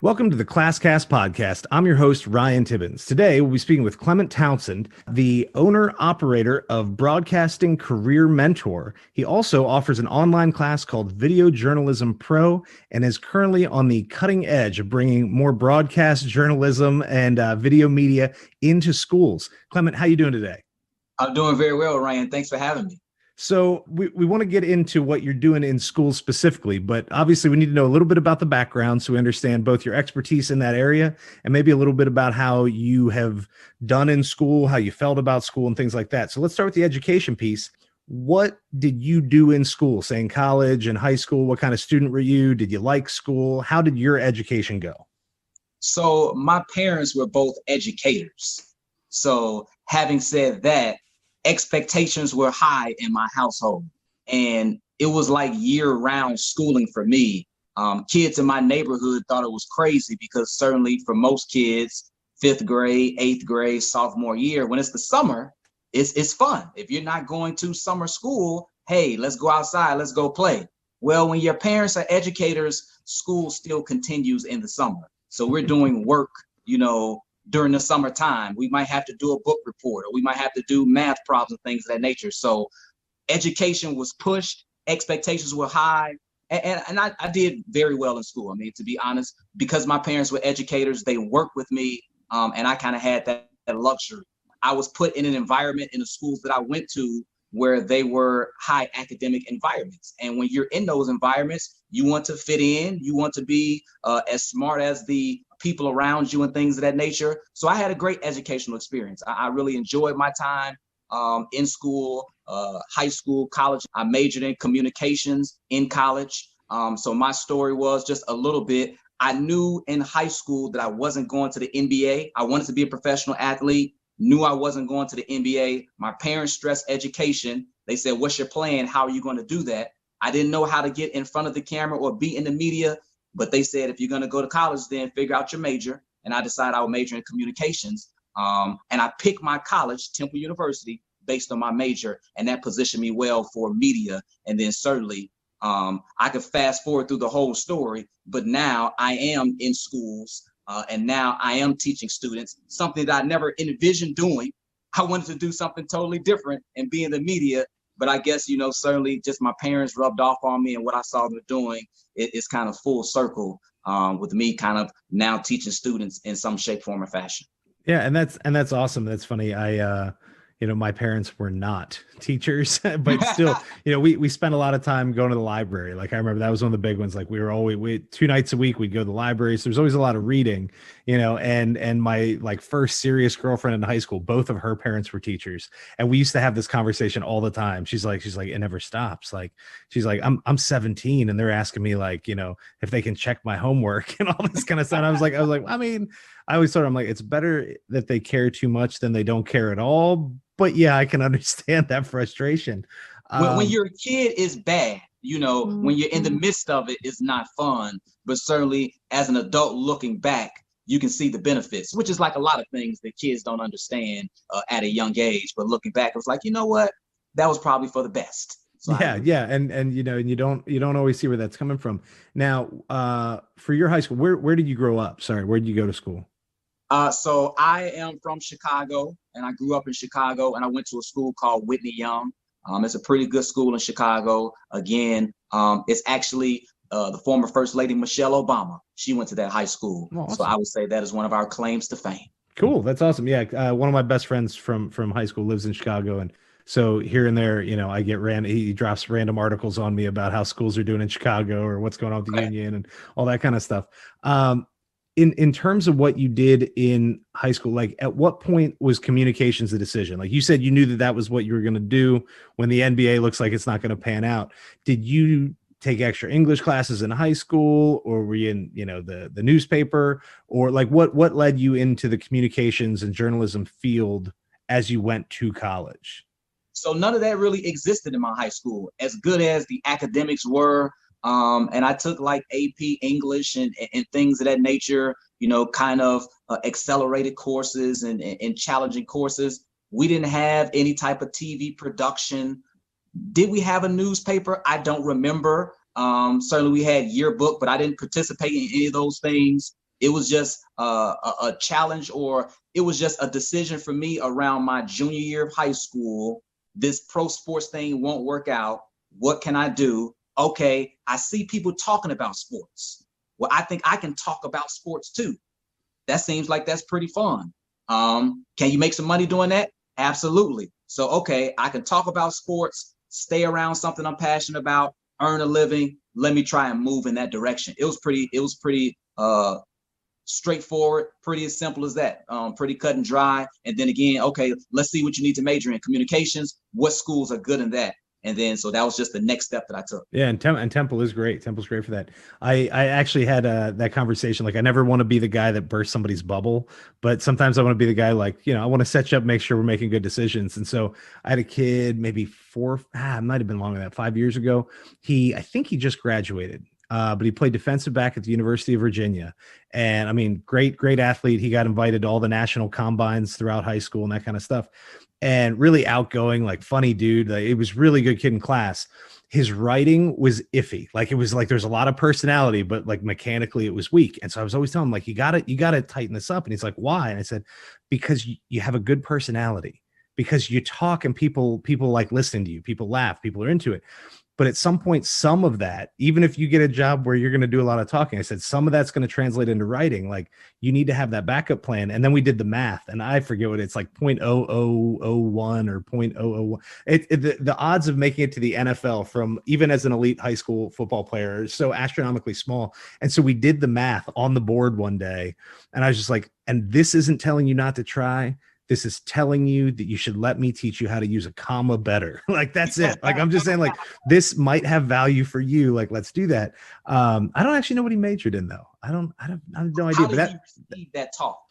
Welcome to the ClassCast Podcast. I'm your host, Ryan Tibbens. Today, we'll be speaking with Clement Townsend, the owner-operator of Broadcasting Career Mentor. He also offers an online class called Video Journalism Pro and is currently on the cutting edge of bringing more broadcast journalism and video media into schools. Clement, how you doing today? I'm doing very well, Ryan. Thanks for having me. So we want to get into what you're doing in schools specifically, but obviously we need to know a little bit about the background so we understand both your expertise in that area and maybe a little bit about how you have done in school, how you felt about school and things like that. So let's start with the education piece. What did you do in school, say in college and high school? What kind of student were you? Did you like school? How did your education go? So my parents were both educators. So having said that, expectations were high in my household, and it was like year-round schooling for me. Kids in my neighborhood thought it was crazy because certainly for most kids, 5th grade, 8th grade, sophomore year, when it's the summer, it's fun. If you're not going to summer school, hey, let's go outside, let's go play. Well, when your parents are educators, school still continues in the summer. So we're doing work, during the summertime. We might have to do a book report, or we might have to do math problems and things of that nature. So education was pushed, expectations were high, and I did very well in school. I mean, to be honest, because my parents were educators, they worked with me, and I kind of had that luxury. I was put in an environment in the schools that I went to where they were high academic environments. And when you're in those environments, you want to fit in, you want to be as smart as the people around you and things of that nature. So I had a great educational experience. I really enjoyed my time in school, high school, college. I majored in communications in college. So my story was just a little bit. I knew in high school that I wasn't going to the NBA. I wanted to be a professional athlete, knew I wasn't going to the NBA. My parents stressed education. They said, what's your plan? How are you going to do that? I didn't know how to get in front of the camera or be in the media. But they said, if you're going to go to college, then figure out your major. And I decided I would major in communications. And I picked my college, Temple University, based on my major. And that positioned me well for media. And then certainly I could fast forward through the whole story. But now I am in schools and now I am teaching students, something that I never envisioned doing. I wanted to do something totally different and be in the media. But I guess, certainly just my parents rubbed off on me and what I saw them doing, it's kind of full circle with me kind of now teaching students in some shape, form, or fashion. Yeah, and that's awesome. That's funny. My parents were not teachers, but still, we spent a lot of time going to the library. Like I remember that was one of the big ones. Like we were always 2 nights a week, we'd go to the library. So there's always a lot of reading, and my like first serious girlfriend in high school, both of her parents were teachers. And we used to have this conversation all the time. She's like, it never stops. Like, she's like, I'm 17 and they're asking me like, if they can check my homework and all this kind of stuff. And I was like, I mean, I always thought, I'm like, it's better that they care too much than they don't care at all. But yeah, I can understand that frustration. When you're a kid, it's bad. When you're in the midst of it, it's not fun. But certainly as an adult looking back, you can see the benefits, which is like a lot of things that kids don't understand at a young age. But looking back, it was like, you know what? That was probably for the best. So yeah. And you don't always see where that's coming from. Now, for your high school, where did you grow up? Sorry, where did you go to school? So I am from Chicago, and I grew up in Chicago, and I went to a school called Whitney Young. It's a pretty good school in Chicago. Again, it's actually the former First Lady Michelle Obama. She went to that high school. Oh, awesome. So I would say that is one of our claims to fame. Cool. That's awesome. Yeah. One of my best friends from high school lives in Chicago. And so here and there, I get he drops random articles on me about how schools are doing in Chicago or what's going on with the union and all that kind of stuff. In terms of what you did in high school, like at what point was communications a decision? Like you said, you knew that was what you were going to do when the NBA looks like it's not going to pan out. Did you take extra English classes in high school, or were you in, the newspaper, or like what led you into the communications and journalism field as you went to college? So none of that really existed in my high school, as good as the academics were. And I took like AP English and things of that nature, kind of accelerated courses and challenging courses. We didn't have any type of TV production. Did we have a newspaper? I don't remember. Certainly we had yearbook, but I didn't participate in any of those things. It was just a challenge, or it was just a decision for me around my junior year of high school. This pro sports thing won't work out. What can I do? Okay, I see people talking about sports. Well, I think I can talk about sports too. That seems like that's pretty fun. Can you make some money doing that? Absolutely. So, okay, I can talk about sports, stay around something I'm passionate about, earn a living. Let me try and move in that direction. It was pretty straightforward, pretty as simple as that, pretty cut and dry. And then again, okay, let's see what you need to major in. Communications, what schools are good in that? And then, so that was just the next step that I took. Yeah, and Temple is great. Temple's great for that. I actually had that conversation. Like, I never want to be the guy that bursts somebody's bubble, but sometimes I want to be the guy, like, I want to set you up, make sure we're making good decisions. And so I had a kid maybe it might have been longer than that, 5 years ago. I think he just graduated. But he played defensive back at the University of Virginia. And I mean, great athlete. He got invited to all the national combines throughout high school and that kind of stuff. And really outgoing, like, funny dude. Like, it was really good kid in class. His writing was iffy. Like, it was like there's a lot of personality, but like mechanically it was weak. And so I was always telling him, like, you gotta tighten this up. And he's like, why? And I said, because you have a good personality, because you talk and people like listening to you, people laugh, people are into it. But at some point, some of that, even if you get a job where you're going to do a lot of talking, I said, some of that's going to translate into writing. Like, you need to have that backup plan. And then we did the math, and I forget what it's like, 0.0001 or 0.001. The odds of making it to the NFL from even as an elite high school football player are so astronomically small. And so we did the math on the board one day, and I was just like, and this isn't telling you not to try. This is telling you that you should let me teach you how to use a comma better. Like, that's it. Like, I'm just saying, like, this might have value for you. Like, let's do that. I don't actually know what he majored in, though. I have no idea. How did you receive that talk?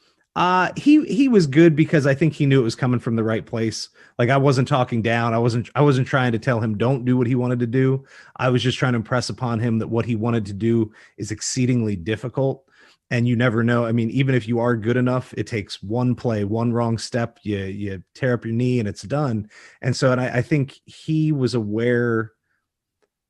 He was good, because I think he knew it was coming from the right place. Like, I wasn't talking down. I wasn't trying to tell him don't do what he wanted to do. I was just trying to impress upon him that what he wanted to do is exceedingly difficult. And you never know. I mean, even if you are good enough, it takes one play, one wrong step, you tear up your knee and it's done. And so, and I think he was aware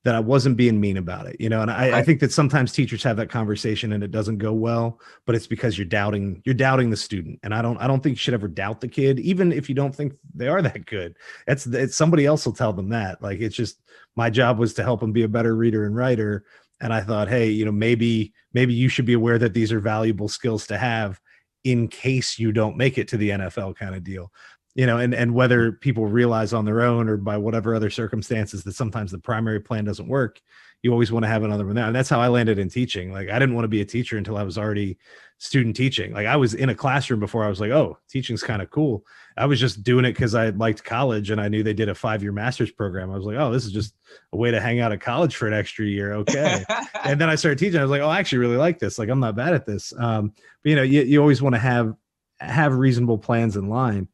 that I wasn't being mean about it, and I think that sometimes teachers have that conversation and it doesn't go well, but it's because you're doubting the student. And I don't think you should ever doubt the kid, even if you don't think they are that good. It's somebody else will tell them that. Like, it's just, my job was to help them be a better reader and writer. And I thought, hey, maybe you should be aware that these are valuable skills to have in case you don't make it to the NFL, kind of deal. And whether people realize on their own or by whatever other circumstances that sometimes the primary plan doesn't work, you always want to have another one there. And that's how I landed in teaching. Like, I didn't want to be a teacher until I was already student teaching. Like, I was in a classroom before I was like, oh, teaching's kind of cool. I was just doing it because I liked college and I knew they did a 5-year master's program. I was like, oh, this is just a way to hang out at college for an extra year. Okay. And then I started teaching. I was like, oh, I actually really like this. Like, I'm not bad at this. But you always want to have reasonable plans in line.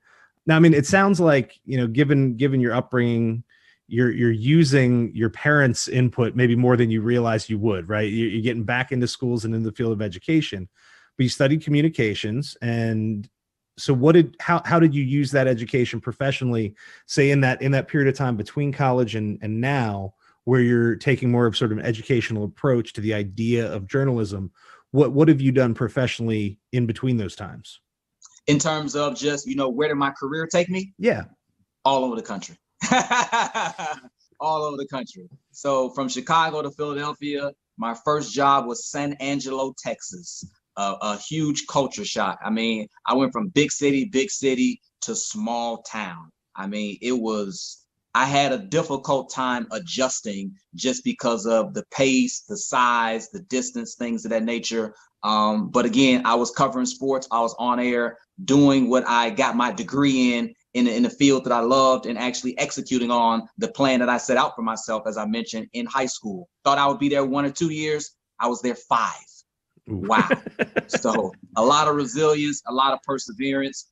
Now, I mean, it sounds like, given your upbringing, you're using your parents' input maybe more than you realized you would, right? You're getting back into schools and in the field of education, but you studied communications. And so how did you use that education professionally, say in that period of time between college and now, where you're taking more of sort of an educational approach to the idea of journalism? What have you done professionally in between those times? In terms of just, where did my career take me? Yeah. All over the country. All over the country. So from Chicago to Philadelphia, my first job was San Angelo, Texas. A huge culture shock. I mean, I went from big city to small town. I mean, I had a difficult time adjusting just because of the pace, the size, the distance, things of that nature. But again, I was covering sports. I was on air doing what I got my degree in the field that I loved, and actually executing on the plan that I set out for myself, as I mentioned, in high school. Thought I would be there 1 or 2 years. I was there 5. Ooh. Wow. So a lot of resilience, a lot of perseverance.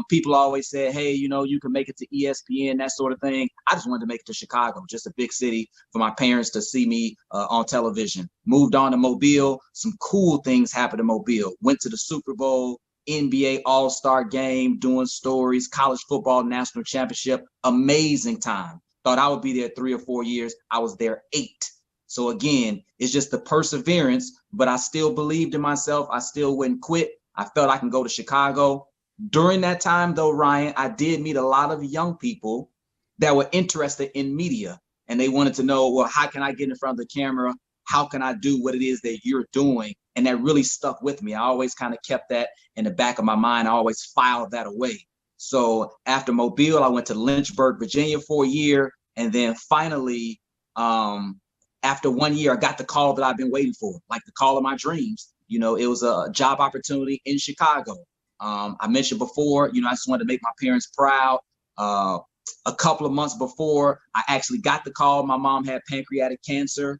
People always say, hey, you can make it to ESPN, that sort of thing. I just wanted to make it to Chicago, just a big city for my parents to see me on television. Moved on to Mobile. Some cool things happened in Mobile. Went to the Super Bowl, NBA All-Star game, doing stories, college football national championship. Amazing time. Thought I would be there 3 or 4 years. I was there 8. So again, it's just the perseverance, but I still believed in myself. I still wouldn't quit. I felt I can go to Chicago. During that time, though, Ryan, I did meet a lot of young people that were interested in media, and they wanted to know, well, how can I get in front of the camera? How can I do what it is that you're doing? And that really stuck with me. I always kind of kept that in the back of my mind. I always filed that away. So after Mobile, I went to Lynchburg, Virginia for a year. And then finally, after 1 year, I got the call that I've been waiting for, like the call of my dreams. You know, it was a job opportunity in Chicago. I mentioned before, you know, I just wanted to make my parents proud. A couple of months before I actually got the call, my mom had pancreatic cancer.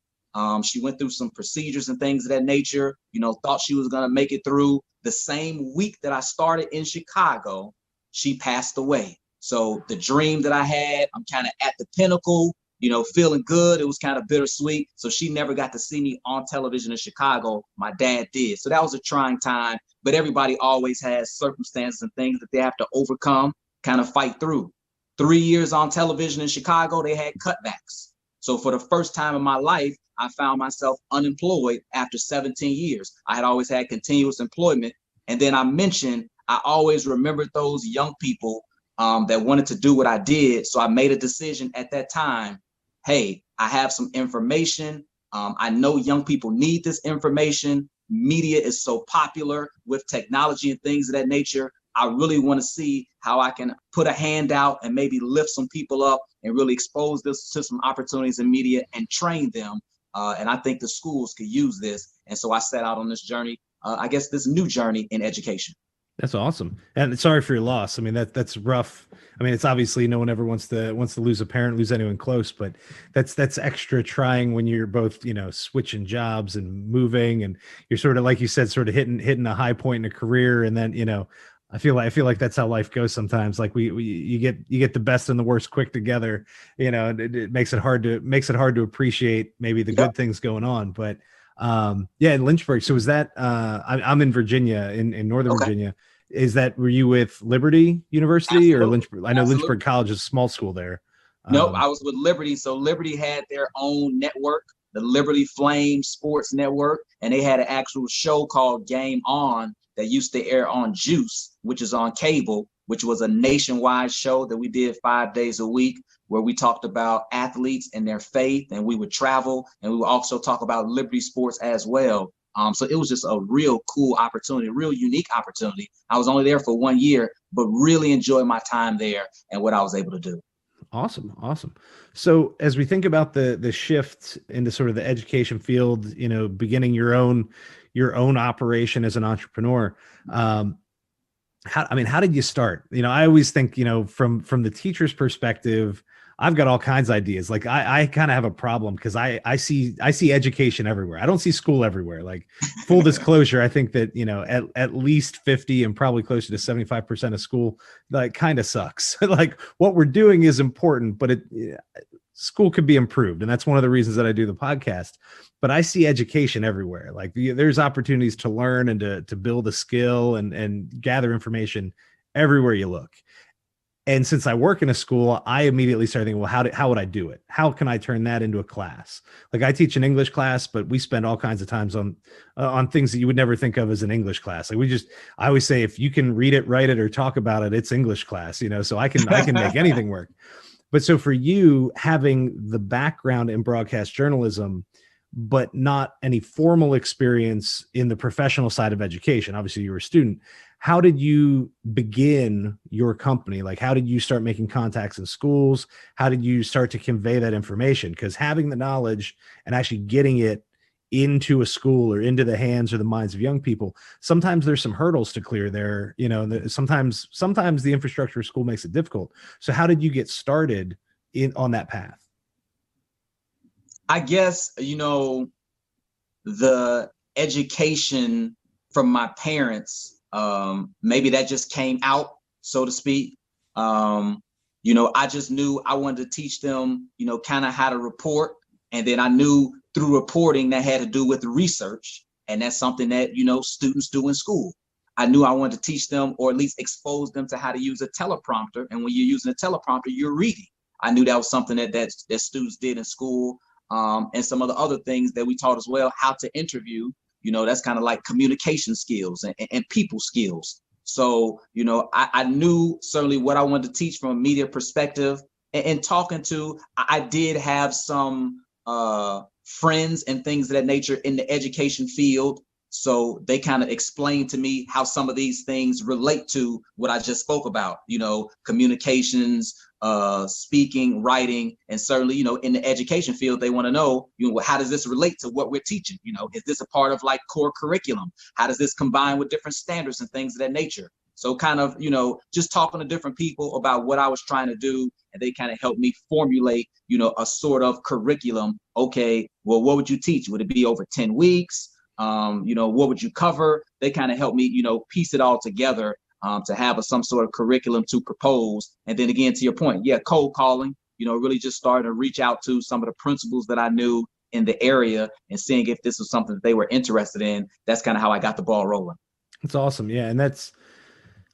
She went through some procedures and things of that nature, you know, thought she was going to make it through. The same week that I started in Chicago, she passed away. So the dream that I had, I'm kind of at the pinnacle, you know, feeling good. It was kind of bittersweet. So she never got to see me on television in Chicago. My dad did. So that was a trying time. But everybody always has circumstances and things that they have to overcome, kind of fight through. 3 years on television in Chicago, they had cutbacks. So for the first time in my life, I found myself unemployed after 17 years. I had always had continuous employment. And then I mentioned, I always remembered those young people that wanted to do what I did. So I made a decision at that time. Hey, I have some information. I know young people need this information. Media is so popular with technology and things of that nature. I really want to see how I can put a hand out and maybe lift some people up and really expose this to some opportunities in media and train them. And I think the schools could use this. And so I set out on this journey, I guess this new journey in education. That's awesome. And sorry for your loss. I mean, that's rough. I mean, it's obviously no one ever wants to lose a parent, lose anyone close, but that's extra trying when you're both, you know, switching jobs and moving, and you're sort of, like you said, sort of hitting a high point in a career. And then, you know, I feel like that's how life goes sometimes. Like you get the best and the worst quick together, you know, and it makes it hard to appreciate maybe the good things going on. But yeah, in Lynchburg. So is that I'm in Virginia, in Northern Virginia. Is that, were you with Liberty University? Absolutely. Or Lynchburg? I know Absolutely. Lynchburg College is a small school there. Nope, I was with Liberty. So Liberty had their own network, the Liberty Flame Sports Network, and they had an actual show called Game On that used to air on Juice, which is on cable, which was a nationwide show that we did 5 days a week, where we talked about athletes and their faith, and we would travel, and we would also talk about Liberty sports as well. So it was just a real cool opportunity, real unique opportunity. I was only there for 1 year, but really enjoyed my time there and what I was able to do. Awesome. So as we think about the shift into sort of the education field, you know, beginning your own operation as an entrepreneur, how did you start? You know, I always think, you know, from the teacher's perspective, I've got all kinds of ideas. Like I kind of have a problem because I see education everywhere. I don't see school everywhere. Like, full disclosure, I think that, you know, at least 50 and probably closer to 75% of school, like, kind of sucks. Like, what we're doing is important, but school could be improved. And that's one of the reasons that I do the podcast. But I see education everywhere. Like, there's opportunities to learn and to build a skill and gather information everywhere you look. And since I work in a school, I immediately started thinking, well, how would I do it? How can I turn that into a class? Like, I teach an English class, but we spend all kinds of times on things that you would never think of as an English class. Like, I always say, if you can read it, write it, or talk about it, it's English class, you know, so I can make anything work. But so for you, having the background in broadcast journalism, but not any formal experience in the professional side of education, obviously you were a student, how did you begin your company? Like, how did you start making contacts in schools? How did you start to convey that information? Because having the knowledge and actually getting it into a school or into the hands or the minds of young people, sometimes there's some hurdles to clear there. You know, sometimes the infrastructure of school makes it difficult. So how did you get started on that path? I guess, you know, the education from my parents, maybe that just came out, so to speak. You know, I just knew I wanted to teach them, you know, kind of how to report. And then I knew through reporting that had to do with research. And that's something that, you know, students do in school. I knew I wanted to teach them, or at least expose them to how to use a teleprompter. And when you're using a teleprompter, you're reading. I knew that was something that students did in school. and some of the other things that we taught as well, how to interview. That's kind of like communication skills and people skills. So, I knew certainly what I wanted to teach from a media perspective, and talking to, I did have some friends and things of that nature in the education field. So they kind of explained to me how some of these things relate to what I just spoke about, communications, speaking, writing, and certainly, in the education field, they want to know, how does this relate to what we're teaching? Is this a part of like core curriculum? How does this combine with different standards and things of that nature? So kind of, just talking to different people about what I was trying to do, and they kind of helped me formulate, a sort of curriculum. Okay, well, what would you teach? Would it be over 10 weeks? What would you cover? They kind of helped me, piece it all together to have some sort of curriculum to propose. And then again, to your point, cold calling, really just started to reach out to some of the principals that I knew in the area and seeing if this was something that they were interested in. That's kind of how I got the ball rolling. That's awesome. Yeah. And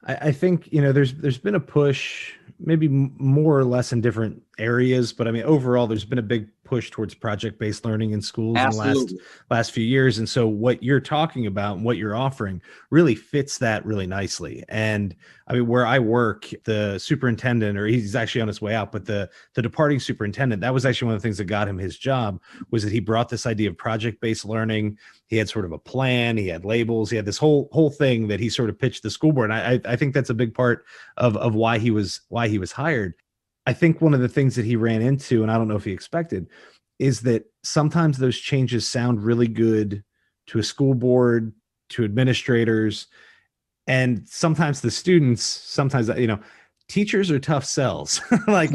I think, there's been a push, maybe more or less in different areas, but I mean, overall, there's been a big push towards project-based learning in schools Absolutely. in the last few years. And so what you're talking about and what you're offering really fits that really nicely. And I mean, where I work, the superintendent, or he's actually on his way out, but the departing superintendent, that was actually one of the things that got him his job, was that he brought this idea of project-based learning. He had sort of a plan, he had labels, he had this whole thing that he sort of pitched the school board. And I think that's a big part of why he was hired. I think one of the things that he ran into, and I don't know if he expected, is that sometimes those changes sound really good to a school board, to administrators, and sometimes the students. Sometimes, teachers are tough sells. Like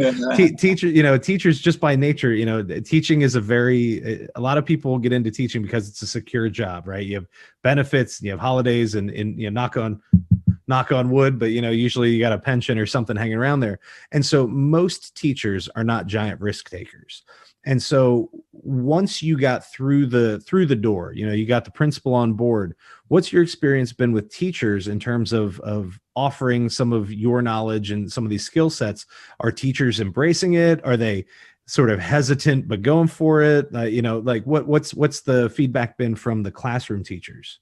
teachers just by nature, teaching is a lot of people get into teaching because it's a secure job, right? You have benefits, you have holidays, and knock on wood, but usually you got a pension or something hanging around there. And so most teachers are not giant risk takers. And so once you got through the door, you got the principal on board, what's your experience been with teachers in terms of offering some of your knowledge and some of these skill sets? Are teachers embracing it? Are they sort of hesitant but going for it? What's the feedback been from the classroom teachers?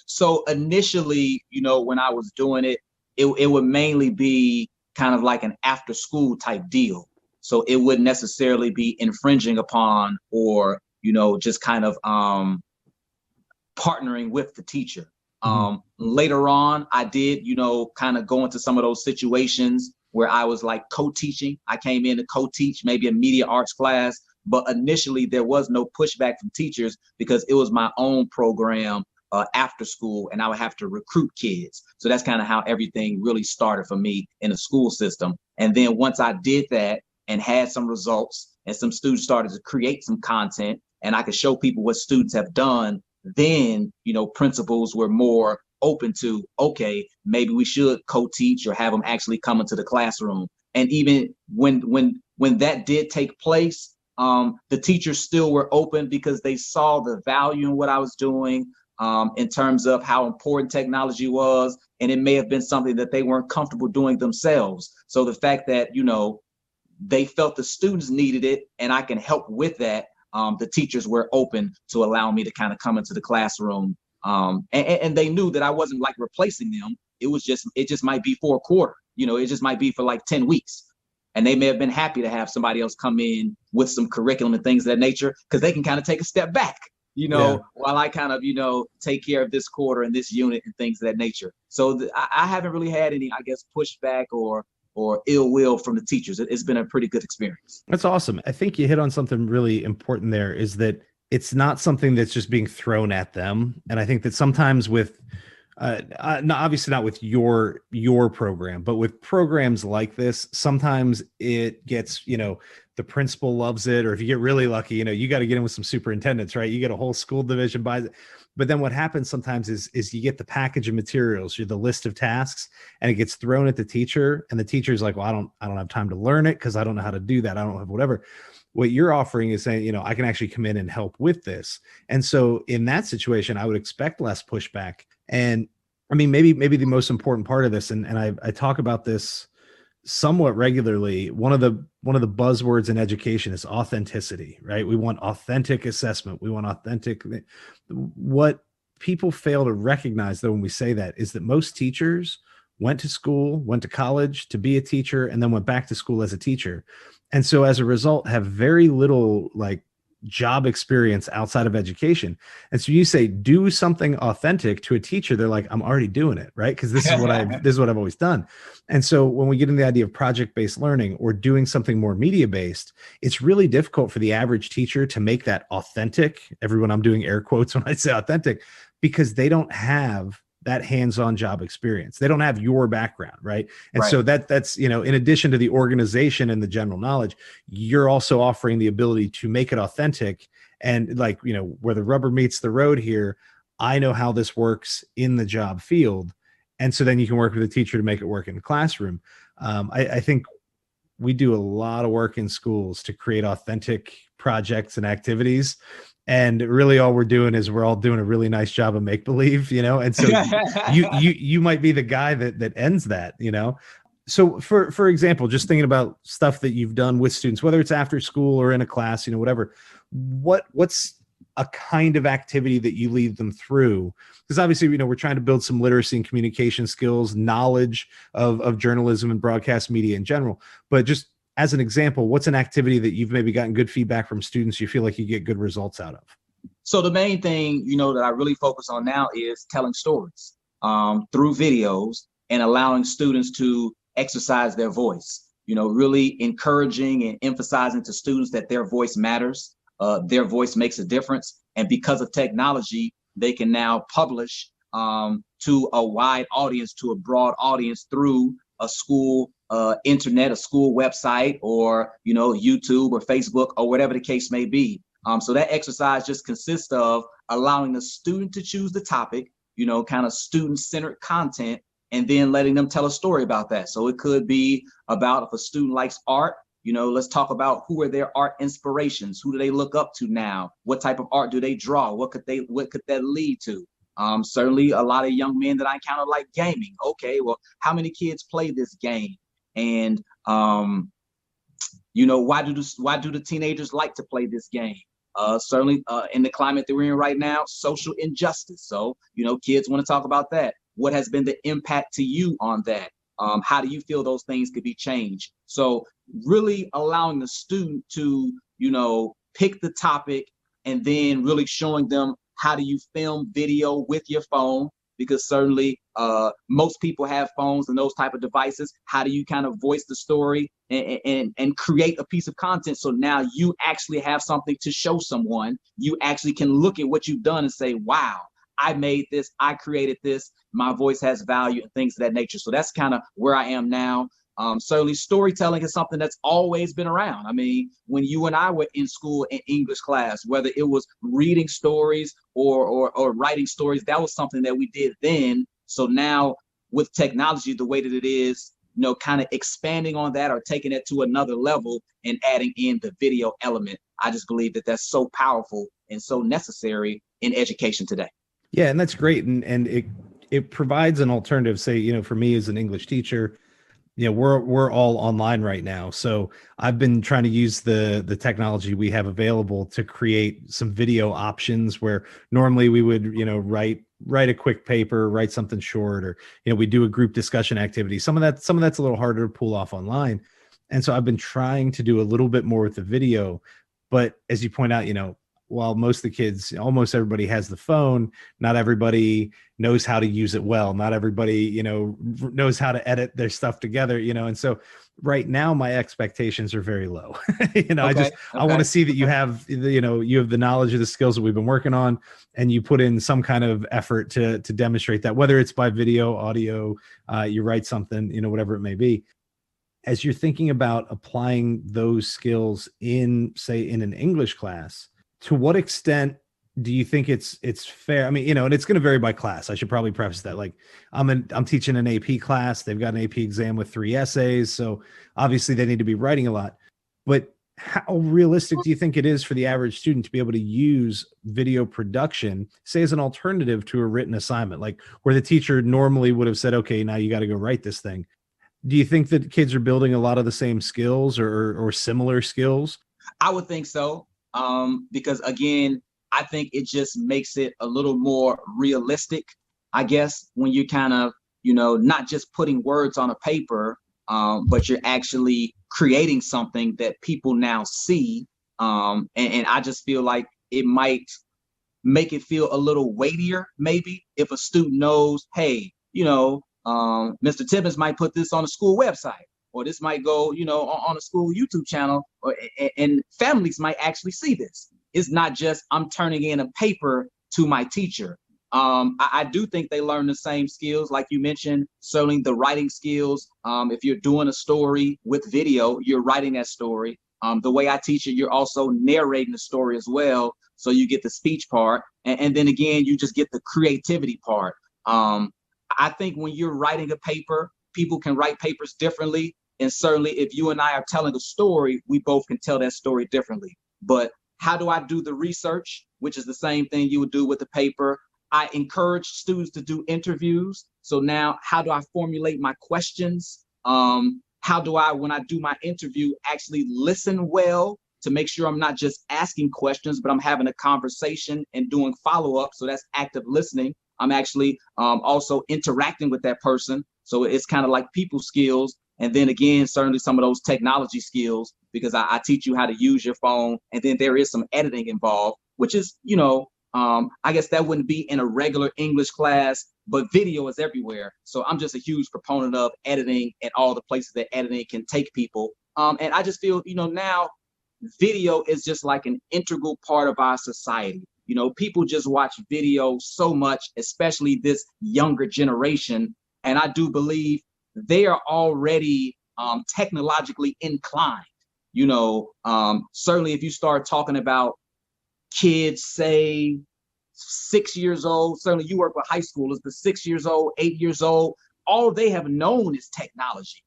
So initially, when I was doing it, it would mainly be kind of like an after school type deal. So it wouldn't necessarily be infringing upon or, just kind of partnering with the teacher. Later on, I did, kind of go into some of those situations where I was like co-teaching. I came in to co-teach maybe a media arts class, but initially there was no pushback from teachers because it was my own program after school, and I would have to recruit kids. So that's kind of how everything really started for me in the school system. And then once I did that and had some results and some students started to create some content and I could show people what students have done, then, principals were more open to, okay, maybe we should co-teach or have them actually come into the classroom. And even when that did take place, the teachers still were open because they saw the value in what I was doing. In terms of how important technology was, and it may have been something that they weren't comfortable doing themselves. So the fact that, they felt the students needed it and I can help with that, the teachers were open to allow me to kind of come into the classroom. And they knew that I wasn't like replacing them. It just might be for a quarter, it just might be for like 10 weeks. And they may have been happy to have somebody else come in with some curriculum and things of that nature, because they can kind of take a step back. While I kind of, take care of this quarter and this unit and things of that nature. So I haven't really had any, I guess, pushback or ill will from the teachers. It's been a pretty good experience. That's awesome. I think you hit on something really important there, is that it's not something that's just being thrown at them. And I think that sometimes with, obviously not with your program, but with programs like this, sometimes it gets, the principal loves it, or if you get really lucky, you got to get in with some superintendents, right? You get a whole school division buys it. But then what happens sometimes is you get the package of materials, the list of tasks, and it gets thrown at the teacher, and the teacher's like, well, I don't have time to learn it because I don't know how to do that. I don't have whatever. What you're offering is saying, I can actually come in and help with this. And so in that situation, I would expect less pushback. And I mean, maybe the most important part of this, and I talk about this somewhat regularly, one of the buzzwords in education is authenticity, right? We want authentic assessment. We want authentic. What people fail to recognize, though, when we say that, is that most teachers went to school, went to college to be a teacher, and then went back to school as a teacher. And so as a result, have very little like job experience outside of education. And so you say, do something authentic to a teacher. They're like, I'm already doing it. Right. Cause this is what I've always done. And so when we get into the idea of project-based learning or doing something more media-based, it's really difficult for the average teacher to make that authentic. Everyone, I'm doing air quotes when I say authentic, because they don't have that hands-on job experience. They don't have your background, right? And Right. so that's, in addition to the organization and the general knowledge, you're also offering the ability to make it authentic. And like, where the rubber meets the road here, I know how this works in the job field. And so then you can work with a teacher to make it work in the classroom. I think we do a lot of work in schools to create authentic projects and activities. And really all we're doing is we're all doing a really nice job of make believe, and so you might be the guy that ends that. So for example, just thinking about stuff that you've done with students, whether it's after school or in a class, whatever, what's a kind of activity that you lead them through? Because obviously, we're trying to build some literacy and communication skills, knowledge of journalism and broadcast media in general, but just as an example, what's an activity that you've maybe gotten good feedback from students you feel like you get good results out of? So the main thing, that I really focus on now is telling stories through videos and allowing students to exercise their voice, really encouraging and emphasizing to students that their voice matters. Their voice makes a difference. And because of technology, they can now publish to a wide audience, to a broad audience through a school internet, a school website, or YouTube or Facebook or whatever the case may be. So that exercise just consists of allowing the student to choose the topic, kind of student-centered content, and then letting them tell a story about that. So it could be about, if a student likes art, let's talk about who are their art inspirations, who do they look up to now, what type of art do they draw, what could that lead to? Certainly a lot of young men that I encounter like gaming. Okay, well, how many kids play this game? And why do the teenagers like to play this game? Certainly in the climate that we're in right now, social injustice. So, kids want to talk about that. What has been the impact to you on that? How do you feel those things could be changed? So really allowing the student to, pick the topic and then really showing them how do you film video with your phone, because certainly most people have phones and those type of devices. How do you kind of voice the story and create a piece of content so now you actually have something to show someone? You actually can look at what you've done and say, wow, I made this, I created this, my voice has value, and things of that nature. So that's kind of where I am now. Certainly storytelling is something that's always been around. I mean, when you and I were in school in English class, whether it was reading stories or writing stories, that was something that we did then. So now with technology, the way that it is, kind of expanding on that or taking it to another level and adding in the video element, I just believe that that's so powerful and so necessary in education today. Yeah, and that's great. And it provides an alternative. Say, for me as an English teacher, we're all online right now. So I've been trying to use the technology we have available to create some video options where normally we would, write a quick paper, write something short, or, we do a group discussion activity. Some of that's a little harder to pull off online. And so I've been trying to do a little bit more with the video. But as you point out, while most of the kids, almost everybody has the phone, not everybody knows how to use it well. Not everybody, knows how to edit their stuff together, and so right now my expectations are very low. I want to see that you have, you have the knowledge of the skills that we've been working on, and you put in some kind of effort to demonstrate that, whether it's by video, audio, you write something, whatever it may be. As you're thinking about applying those skills in an English class, to what extent do you think it's fair? I mean, and it's going to vary by class. I should probably preface that. Like I'm teaching an AP class. They've got an AP exam with 3 essays. So obviously they need to be writing a lot, but how realistic do you think it is for the average student to be able to use video production, say as an alternative to a written assignment, like where the teacher normally would have said, okay, now you got to go write this thing. Do you think that kids are building a lot of the same skills or similar skills? I would think so. Because again, I think it just makes it a little more realistic, I guess, when you kind of, not just putting words on a paper, but you're actually creating something that people now see. And I just feel like it might make it feel a little weightier, maybe, if a student knows, hey, Mr. Tibbens might put this on a school website, or this might go, on a school YouTube channel, and families might actually see this. It's not just I'm turning in a paper to my teacher. I do think they learn the same skills, like you mentioned, certainly the writing skills. If you're doing a story with video, you're writing that story. The way I teach it, you're also narrating the story as well. So you get the speech part. And then again, you just get the creativity part. I think when you're writing a paper, people can write papers differently. And certainly if you and I are telling a story, we both can tell that story differently. But how do I do the research, which is the same thing you would do with the paper? I encourage students to do interviews. So now, how do I formulate my questions? How do I, when I do my interview, actually listen well to make sure I'm not just asking questions, but I'm having a conversation and doing follow-up. So that's active listening. I'm actually also interacting with that person. So it's kind of like people skills. And then again, certainly some of those technology skills, because I teach you how to use your phone. And then there is some editing involved, which is, I guess that wouldn't be in a regular English class, but video is everywhere. So I'm just a huge proponent of editing and all the places that editing can take people. And I just feel, now video is just like an integral part of our society. People just watch video so much, especially this younger generation. And I do believe they are already technologically inclined. Certainly if you start talking about kids, say 6 years old, certainly you work with high schoolers, but 6 years old, 8 years old, all they have known is technology.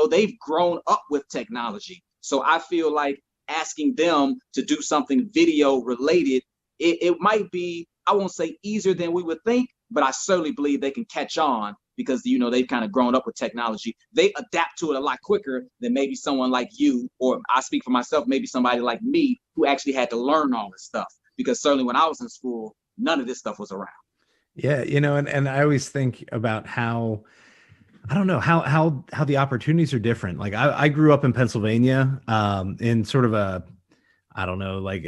They've grown up with technology. So I feel like asking them to do something video related, it might be, I won't say easier than we would think, but I certainly believe they can catch on because, they've kind of grown up with technology. They adapt to it a lot quicker than maybe someone like you, or I speak for myself, maybe somebody like me who actually had to learn all this stuff. Because certainly when I was in school, none of this stuff was around. Yeah. And I always think about how, I don't know, how the opportunities are different. Like I grew up in Pennsylvania, in sort of a, I don't know, like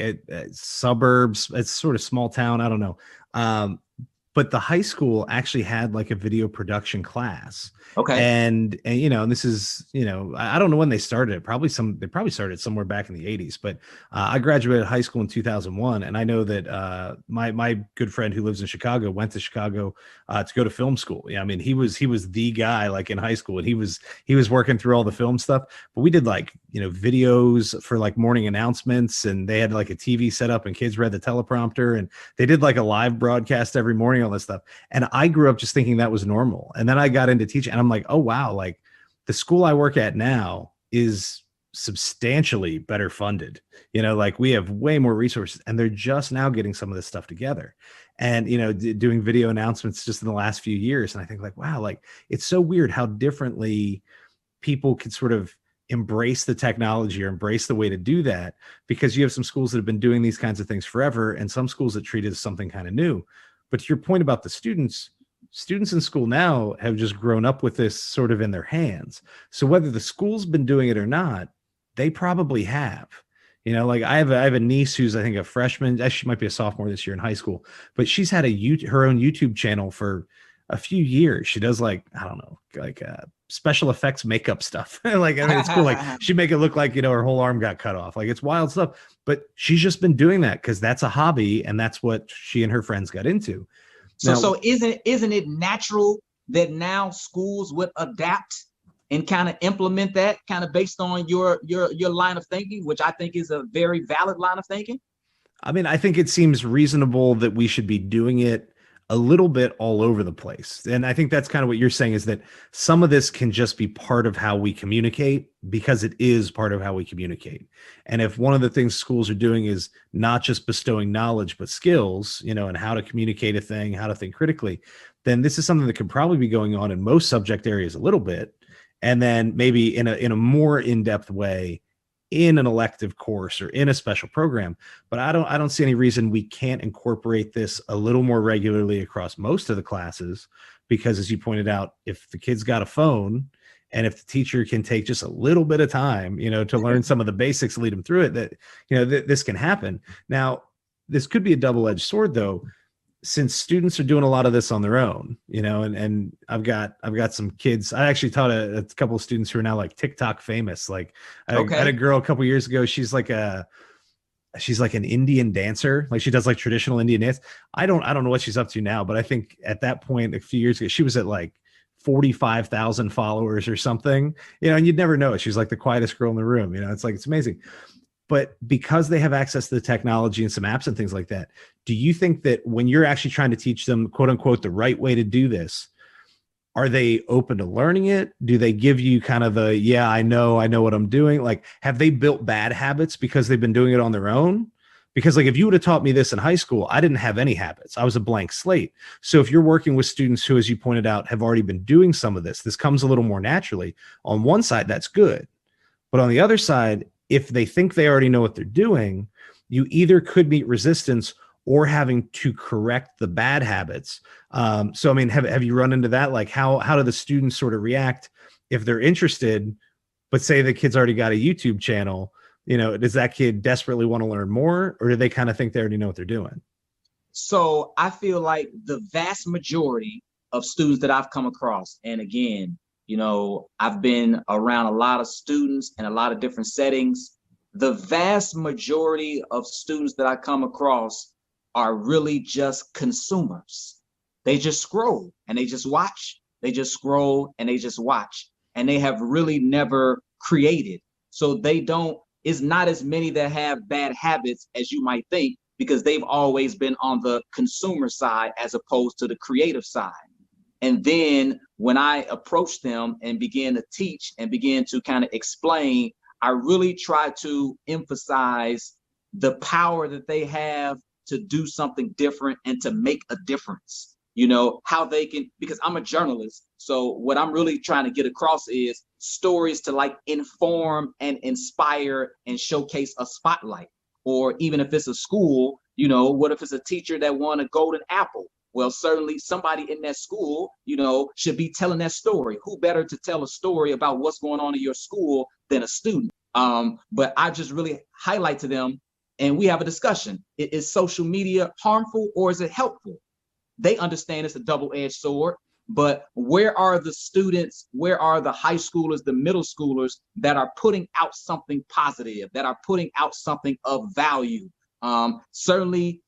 suburbs. It's sort of small town. I don't know. But the high school actually had like a video production class. Okay. And this is, I don't know when they started it. They probably started somewhere back in the 80s, but I graduated high school in 2001. And I know that my good friend who lives in Chicago went to Chicago to go to film school. Yeah. I mean, he was the guy like in high school, and he was working through all the film stuff, but we did like, videos for like morning announcements, and they had like a TV set up and kids read the teleprompter, and they did like a live broadcast every morning, all this stuff. And I grew up just thinking that was normal. And then I got into teaching, and I'm like, oh wow, like the school I work at now is substantially better funded. Like we have way more resources, and they're just now getting some of this stuff together, and doing video announcements just in the last few years. And I think like, wow, like it's so weird how differently people could sort of embrace the technology or embrace the way to do that, because you have some schools that have been doing these kinds of things forever, and some schools that treat it as something kind of new. But to your point about the students in school now have just grown up with this sort of in their hands. So whether the school's been doing it or not, they probably have. Like I have a niece who's, I think, a freshman. She might be a sophomore this year in high school, but she's had her own YouTube channel for a few years. She does like, I don't know, like special effects makeup stuff. Like, I mean, it's cool. Like she'd make it look like, her whole arm got cut off. Like it's wild stuff, but she's just been doing that because that's a hobby, and that's what she and her friends got into. So isn't it natural that now schools would adapt and kind of implement that kind of based on your line of thinking, which I think is a very valid line of thinking? I mean, I think it seems reasonable that we should be doing it a little bit all over the place. And I think that's kind of what you're saying, is that some of this can just be part of how we communicate, because it is part of how we communicate. And if one of the things schools are doing is not just bestowing knowledge, but skills, and how to communicate a thing, how to think critically, then this is something that could probably be going on in most subject areas a little bit. and then maybe in a more in-depth way in an elective course or in a special program. But I don't see any reason we can't incorporate this a little more regularly across most of the classes, because as you pointed out, if the kid's got a phone and if the teacher can take just a little bit of time, to learn some of the basics, lead them through it, that, this can happen. Now, this could be a double-edged sword though, since students are doing a lot of this on their own, and I've got some kids. I actually taught a couple of students who are now like TikTok famous. Like I had a girl a couple of years ago. She's like an Indian dancer. Like she does like traditional Indian dance. I don't know what she's up to now, but I think at that point, a few years ago, she was at like 45,000 followers or something, and you'd never know it. She's like the quietest girl in the room. It's amazing. But because they have access to the technology and some apps and things like that, do you think that when you're actually trying to teach them, quote unquote, the right way to do this, are they open to learning it? Do they give you kind of the, yeah, I know what I'm doing? Like, have they built bad habits because they've been doing it on their own? Because like, if you would have taught me this in high school, I didn't have any habits. I was a blank slate. So if you're working with students who, as you pointed out, have already been doing some of this comes a little more naturally. On one side, that's good. But on the other side, if they think they already know what they're doing, you either could meet resistance or having to correct the bad habits. So, I mean, have you run into that? Like how do the students sort of react if they're interested, but say the kid's already got a YouTube channel, does that kid desperately want to learn more, or do they kind of think they already know what they're doing? So I feel like the vast majority of students that I've come across, and again, I've been around a lot of students in a lot of different settings. The vast majority of students that I come across are really just consumers. They just scroll and they just watch. They just scroll and they just watch. And they have really never created. So it's not as many that have bad habits as you might think, because they've always been on the consumer side as opposed to the creative side. And then when I approach them and begin to teach and begin to kind of explain, I really try to emphasize the power that they have to do something different and to make a difference. How they can, because I'm a journalist. So what I'm really trying to get across is stories to like inform and inspire and showcase a spotlight. Or even if it's a school, what if it's a teacher that won a golden apple? Well, certainly somebody in that school, should be telling that story. Who better to tell a story about what's going on in your school than a student? But I just really highlight to them, and we have a discussion. Is social media harmful or is it helpful? They understand it's a double-edged sword, but where are the students, where are the high schoolers, the middle schoolers that are putting out something positive, that are putting out something of value? Certainly,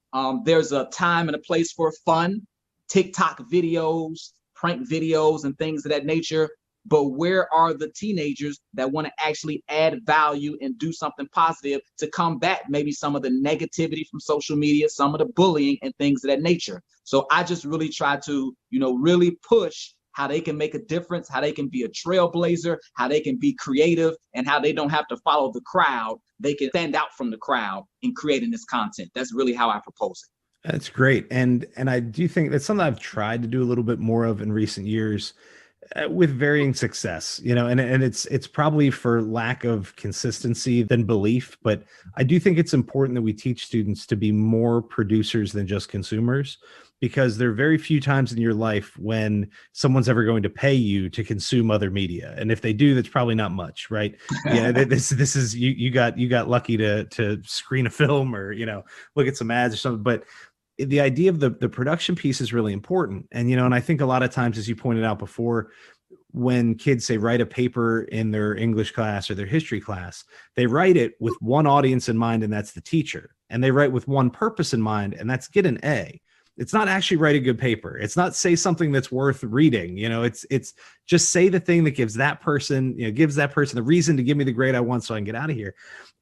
there's a time and a place for fun, TikTok videos, prank videos, and things of that nature. But where are the teenagers that want to actually add value and do something positive to combat maybe some of the negativity from social media, some of the bullying and things of that nature? So I just really try to, really push how they can make a difference, how they can be a trailblazer, how they can be creative, and how they don't have to follow the crowd. They can stand out from the crowd in creating this content. That's really how I propose it. That's great. And I do think that's something I've tried to do a little bit more of in recent years, with varying success, and it's probably for lack of consistency than belief. But I do think it's important that we teach students to be more producers than just consumers, because there are very few times in your life when someone's ever going to pay you to consume other media. And if they do, that's probably not much, right? Yeah. This is, you got lucky to screen a film or, look at some ads or something. But the idea of the production piece is really important. And, and I think a lot of times, as you pointed out before, when kids say write a paper in their English class or their history class, they write it with one audience in mind, and that's the teacher. And they write with one purpose in mind, and that's get an A. It's not actually write a good paper. It's not say something that's worth reading. It's just say the thing that gives that person, the reason to give me the grade I want so I can get out of here.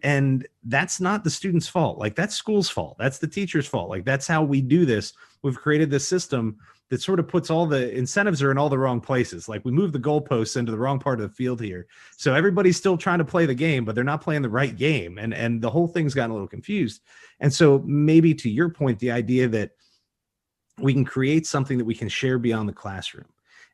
And that's not the student's fault. Like, that's school's fault. That's the teacher's fault. Like, that's how we do this. We've created this system that sort of puts all the incentives are in all the wrong places. Like, we move the goalposts into the wrong part of the field here. So everybody's still trying to play the game, but they're not playing the right game. And the whole thing's gotten a little confused. And so maybe to your point, the idea that we can create something that we can share beyond the classroom.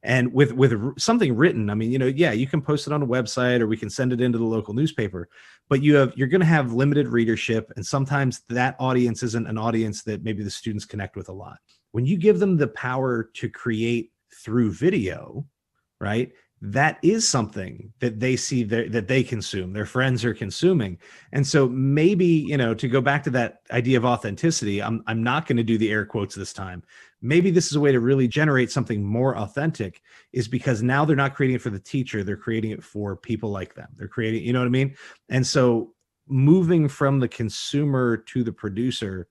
And with something written, I mean, yeah, you can post it on a website or we can send it into the local newspaper, but you're going to have limited readership. And sometimes that audience isn't an audience that maybe the students connect with a lot. When you give them the power to create through video, right? That is something that they see that they consume, their friends are consuming. And so maybe, to go back to that idea of authenticity, I'm not going to do the air quotes this time. Maybe this is a way to really generate something more authentic, is because now they're not creating it for the teacher. They're creating it for people like them. They're creating, you know what I mean? And so moving from the consumer to the producer,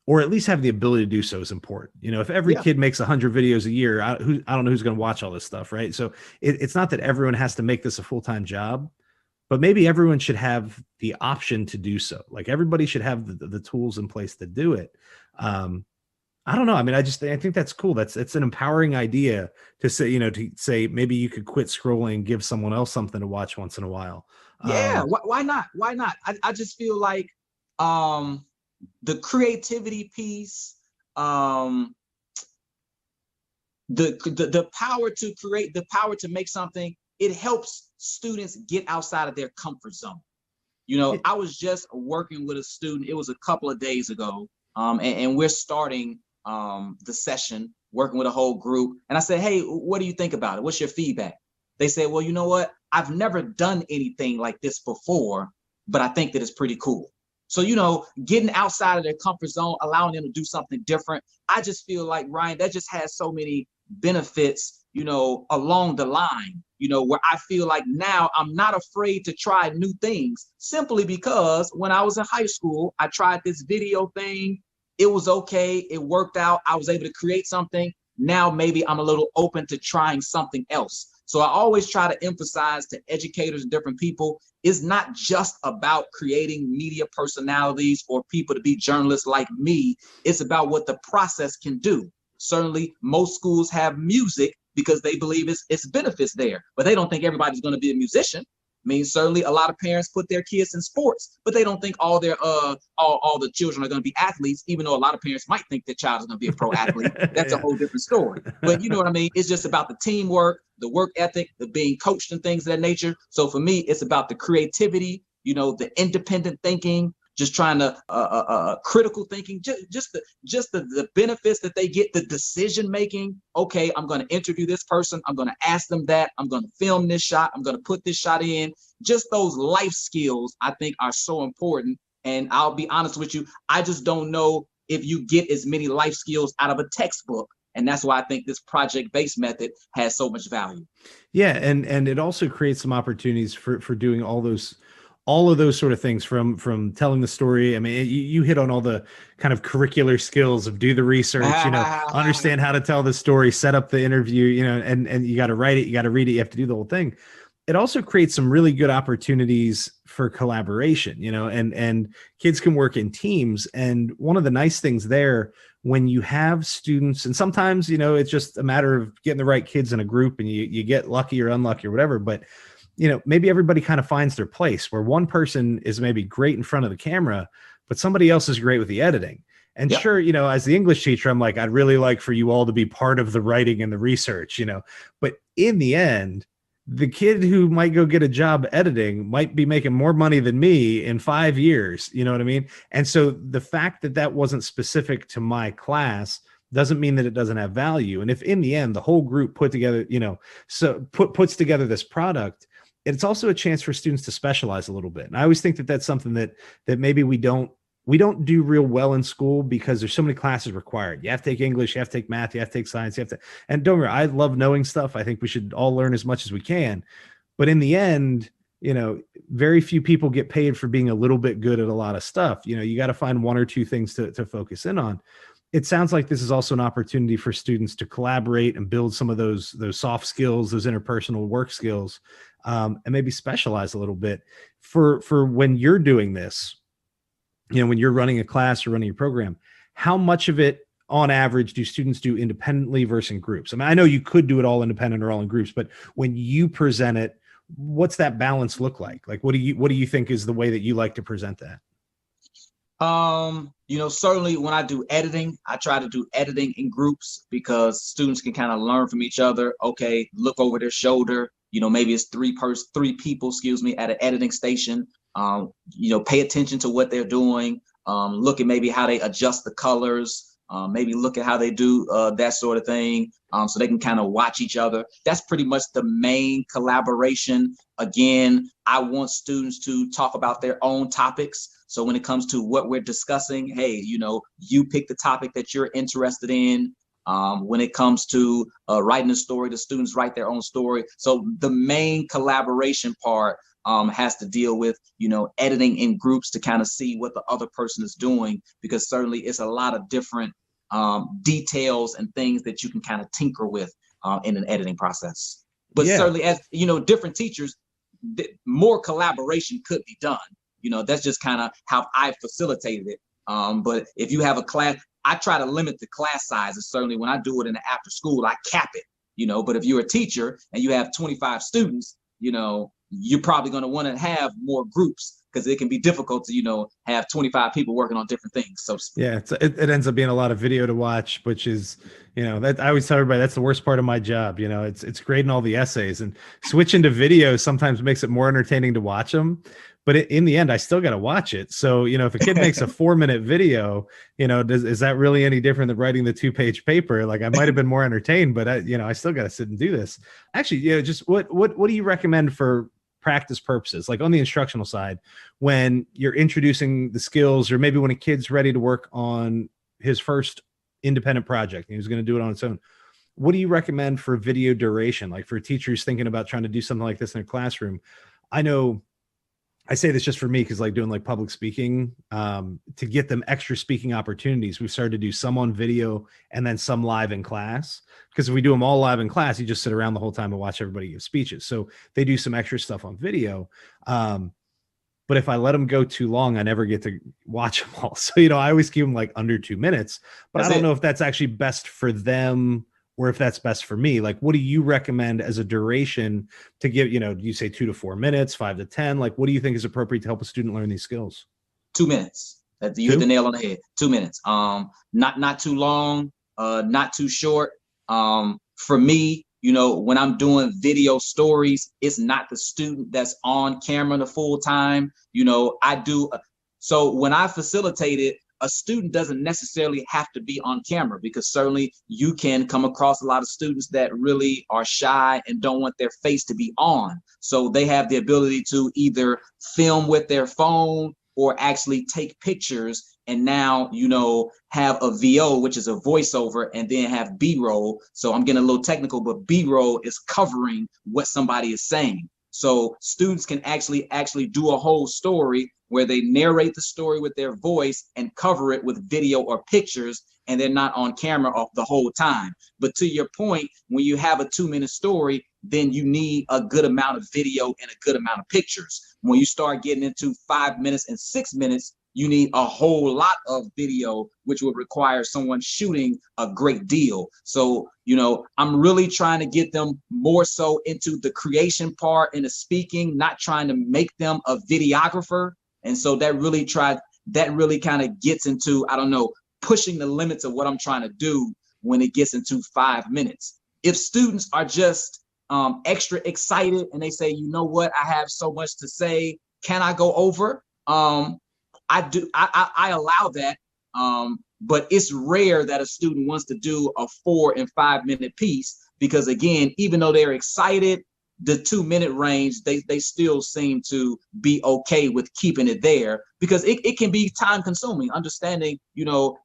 or at least have the ability to do so, is important. If every kid makes 100 videos a year, I don't know who's going to watch all this stuff, right? So it's not that everyone has to make this a full-time job, but maybe everyone should have the option to do so. Like everybody should have the tools in place to do it. I don't know. I mean, I think that's cool. It's an empowering idea to say, maybe you could quit scrolling, give someone else something to watch once in a while. Yeah. Why not? Why not? I just feel like, the creativity piece, the power to create, the power to make something, it helps students get outside of their comfort zone. I was just working with a student, it was a couple of days ago, and we're starting the session, working with a whole group. And I said, hey, what do you think about it? What's your feedback? They said, well, you know what? I've never done anything like this before, but I think that it's pretty cool. So, getting outside of their comfort zone, allowing them to do something different. I just feel like, Ryan, that just has so many benefits, along the line, where I feel like now I'm not afraid to try new things, simply because when I was in high school, I tried this video thing. It was okay. It worked out. I was able to create something. Now maybe I'm a little open to trying something else. So I always try to emphasize to educators and different people, it's not just about creating media personalities or people to be journalists like me. It's about what the process can do. Certainly, most schools have music because they believe it's benefits there, but they don't think everybody's going to be a musician. I mean, certainly a lot of parents put their kids in sports, but they don't think all their all the children are going to be athletes, even though a lot of parents might think their child is going to be a pro athlete. That's a whole different story. But you know what I mean? It's just about the teamwork, the work ethic, the being coached and things of that nature. So for me, it's about the creativity, the independent thinking, just trying to critical thinking, just the benefits that they get, the decision making. Okay, I'm going to interview this person. I'm going to ask them that. I'm going to film this shot. I'm going to put this shot in. Just those life skills, I think, are so important. And I'll be honest with you, I just don't know if you get as many life skills out of a textbook. And that's why I think this project-based method has so much value. Yeah, and it also creates some opportunities for doing all of those sort of things, from telling the story. I mean, you hit on all the kind of curricular skills of do the research, understand how to tell the story, set up the interview, and you got to write it, you got to read it, you have to do the whole thing. It also creates some really good opportunities for collaboration, and kids can work in teams. And one of the nice things there, when you have students, and sometimes, it's just a matter of getting the right kids in a group and you get lucky or unlucky or whatever, but maybe everybody kind of finds their place, where one person is maybe great in front of the camera, but somebody else is great with the editing. And Yep. Sure, as the English teacher, I'm like, I'd really like for you all to be part of the writing and the research, but in the end, the kid who might go get a job editing might be making more money than me in 5 years. You know what I mean? And so the fact that wasn't specific to my class doesn't mean that it doesn't have value. And if in the end, the whole group put together, puts together this product, it's also a chance for students to specialize a little bit. And I always think that that's something that maybe we don't do real well in school, because there's so many classes required. You have to take English, you have to take math, you have to take science, and don't worry, I love knowing stuff. I think we should all learn as much as we can. But in the end, very few people get paid for being a little bit good at a lot of stuff. You got to find one or two things to focus in on. It sounds like this is also an opportunity for students to collaborate and build some of those soft skills, those interpersonal work skills, and maybe specialize a little bit for when you're doing this. When you're running a class or running a program, how much of it on average do students do independently versus in groups? I mean, I know you could do it all independent or all in groups, but when you present it, what's that balance look like? Like, what do you think is the way that you like to present that? Certainly when I do editing, I try to do editing in groups because students can kind of learn from each other. Okay, look over their shoulder. Maybe it's three people, at an editing station. Pay attention to what they're doing. Look at maybe how they adjust the colors. Maybe look at how they do that sort of thing. So they can kind of watch each other. That's pretty much the main collaboration. Again, I want students to talk about their own topics. So when it comes to what we're discussing, hey, you pick the topic that you're interested in. When it comes to writing a story, the students write their own story. So the main collaboration part has to deal with, editing in groups to kind of see what the other person is doing, because certainly it's a lot of different details and things that you can kind of tinker with in an editing process. But certainly, as different teachers, more collaboration could be done. That's just kind of how I facilitated it. But if you have a class, I try to limit the class sizes. Certainly when I do it in the after school, I cap it, but if you're a teacher and you have 25 students, you're probably going to want to have more groups, because it can be difficult to, have 25 people working on different things. So yeah, it ends up being a lot of video to watch, which is, that I always tell everybody that's the worst part of my job. It's grading all the essays, and switching to video sometimes makes it more entertaining to watch them. But in the end, I still got to watch it. So, if a kid makes a 4-minute video, is that really any different than writing the 2-page paper? Like, I might've been more entertained, but I still got to sit and do this. Actually, just what do you recommend for practice purposes, like on the instructional side, when you're introducing the skills, or maybe when a kid's ready to work on his first independent project and he's going to do it on its own? What do you recommend for video duration? Like for teachers thinking about trying to do something like this in a classroom? I know I say this just for me, because like doing like public speaking, to get them extra speaking opportunities, we've started to do some on video and then some live in class. Because if we do them all live in class, you just sit around the whole time and watch everybody give speeches. So they do some extra stuff on video. But if I let them go too long, I never get to watch them all. So, I always keep them like under 2 minutes, but I don't know if that's actually best for them or if that's best for me. Like, what do you recommend as a duration to give, you say 2 to 4 minutes, 5 to 10, like, what do you think is appropriate to help a student learn these skills? 2 minutes. You hit the nail on the head. 2 minutes. Not too long, not too short. For me, when I'm doing video stories, it's not the student that's on camera the full time. So when I facilitate it, a student doesn't necessarily have to be on camera, because certainly you can come across a lot of students that really are shy and don't want their face to be on. So they have the ability to either film with their phone or actually take pictures, and now, have a VO, which is a voiceover, and then have B-roll. So I'm getting a little technical, but B-roll is covering what somebody is saying. So students can actually do a whole story where they narrate the story with their voice and cover it with video or pictures, and they're not on camera the whole time. But to your point, when you have a 2-minute story, then you need a good amount of video and a good amount of pictures. When you start getting into 5 minutes and 6 minutes, you need a whole lot of video, which would require someone shooting a great deal. So, I'm really trying to get them more so into the creation part and the speaking, not trying to make them a videographer. And so that really kind of gets into, pushing the limits of what I'm trying to do when it gets into 5 minutes. If students are just extra excited and they say, you know what, I have so much to say, can I go over? I do. I allow that. But it's rare that a student wants to do a 4 and 5 minute piece, because again, even though they're excited, the 2 minute range, they still seem to be okay with keeping it there, because it can be time consuming. Understanding,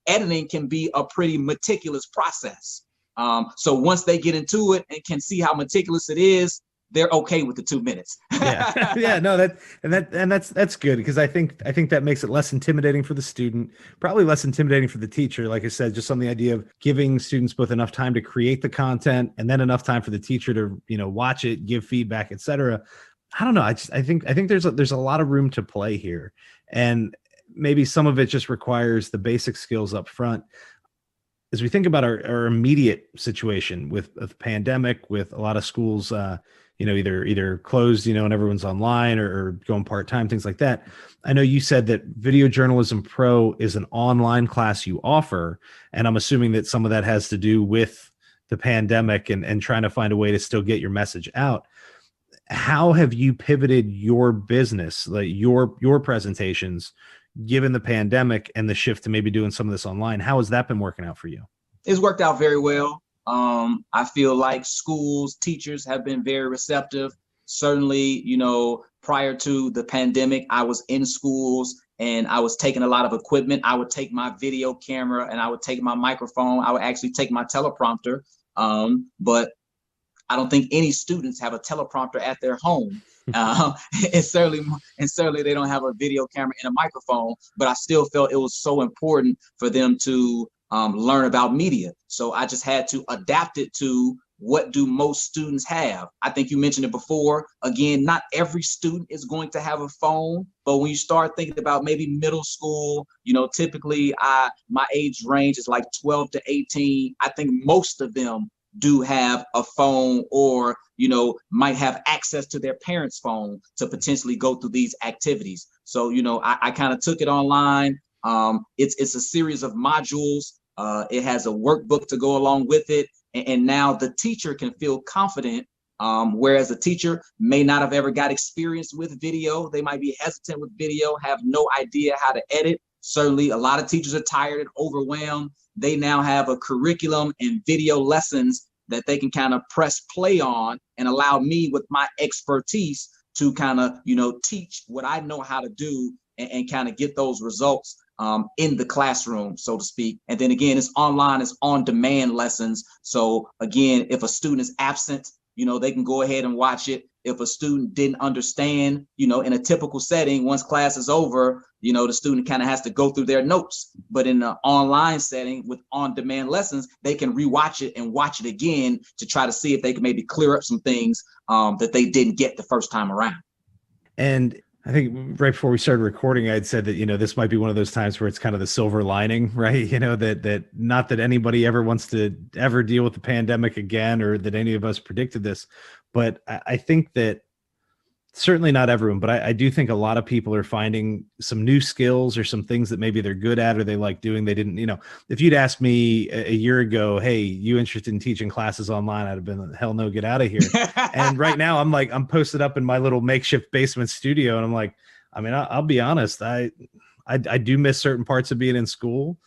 editing can be a pretty meticulous process. So once they get into it and can see how meticulous it is, they're okay with the 2 minutes. Yeah, no, that's good, because I think that makes it less intimidating for the student, probably less intimidating for the teacher. Like I said, just on the idea of giving students both enough time to create the content and then enough time for the teacher to, watch it, give feedback, etc. I don't know. I think there's a lot of room to play here, and maybe some of it just requires the basic skills up front. as we think about our immediate situation with a pandemic, with a lot of schools, either closed, and everyone's online or going part-time, things like that. I know you said that Video Journalism Pro is an online class you offer, and I'm assuming that some of that has to do with the pandemic and trying to find a way to still get your message out. How have you pivoted your business, like your presentations, given the pandemic and the shift to maybe doing some of this online? How has that been working out for you? It's worked out very well. I feel like schools, teachers have been very receptive. Certainly, prior to the pandemic, I was in schools and I was taking a lot of equipment. I would take my video camera and I would take my microphone. I would actually take my teleprompter. But I don't think any students have a teleprompter at their home. And certainly they don't have a video camera and a microphone, but I still felt it was so important for them to learn about media. So I just had to adapt it to what do most students have. I think you mentioned it before. Again, not every student is going to have a phone, but when you start thinking about maybe middle school, typically my age range is like 12 to 18. I think most of them do have a phone or, might have access to their parents' phone to potentially go through these activities. So, I kind of took it online. It's a series of modules. It has a workbook to go along with it. And now the teacher can feel confident, whereas a teacher may not have ever got experience with video. They might be hesitant with video, have no idea how to edit. Certainly, a lot of teachers are tired and overwhelmed. They now have a curriculum and video lessons that they can kind of press play on and allow me with my expertise to kind of, teach what I know how to do and kind of get those results in the classroom, so to speak. And then again, it's online, it's on-demand lessons. So again, if a student is absent, they can go ahead and watch it. If a student didn't understand, in a typical setting, once class is over, the student kind of has to go through their notes. But in an online setting with on-demand lessons, they can rewatch it and watch it again to try to see if they can maybe clear up some things that they didn't get the first time around. And I think right before we started recording, I'd said that, this might be one of those times where it's kind of the silver lining, right? That not that anybody ever wants to ever deal with the pandemic again, or that any of us predicted this, but I think that certainly not everyone, but I do think a lot of people are finding some new skills or some things that maybe they're good at or they like doing. They didn't, if you'd asked me a year ago, hey, you interested in teaching classes online? I'd have been, hell no, get out of here. And right now I'm posted up in my little makeshift basement studio. And I'm like, I'll be honest. I do miss certain parts of being in school,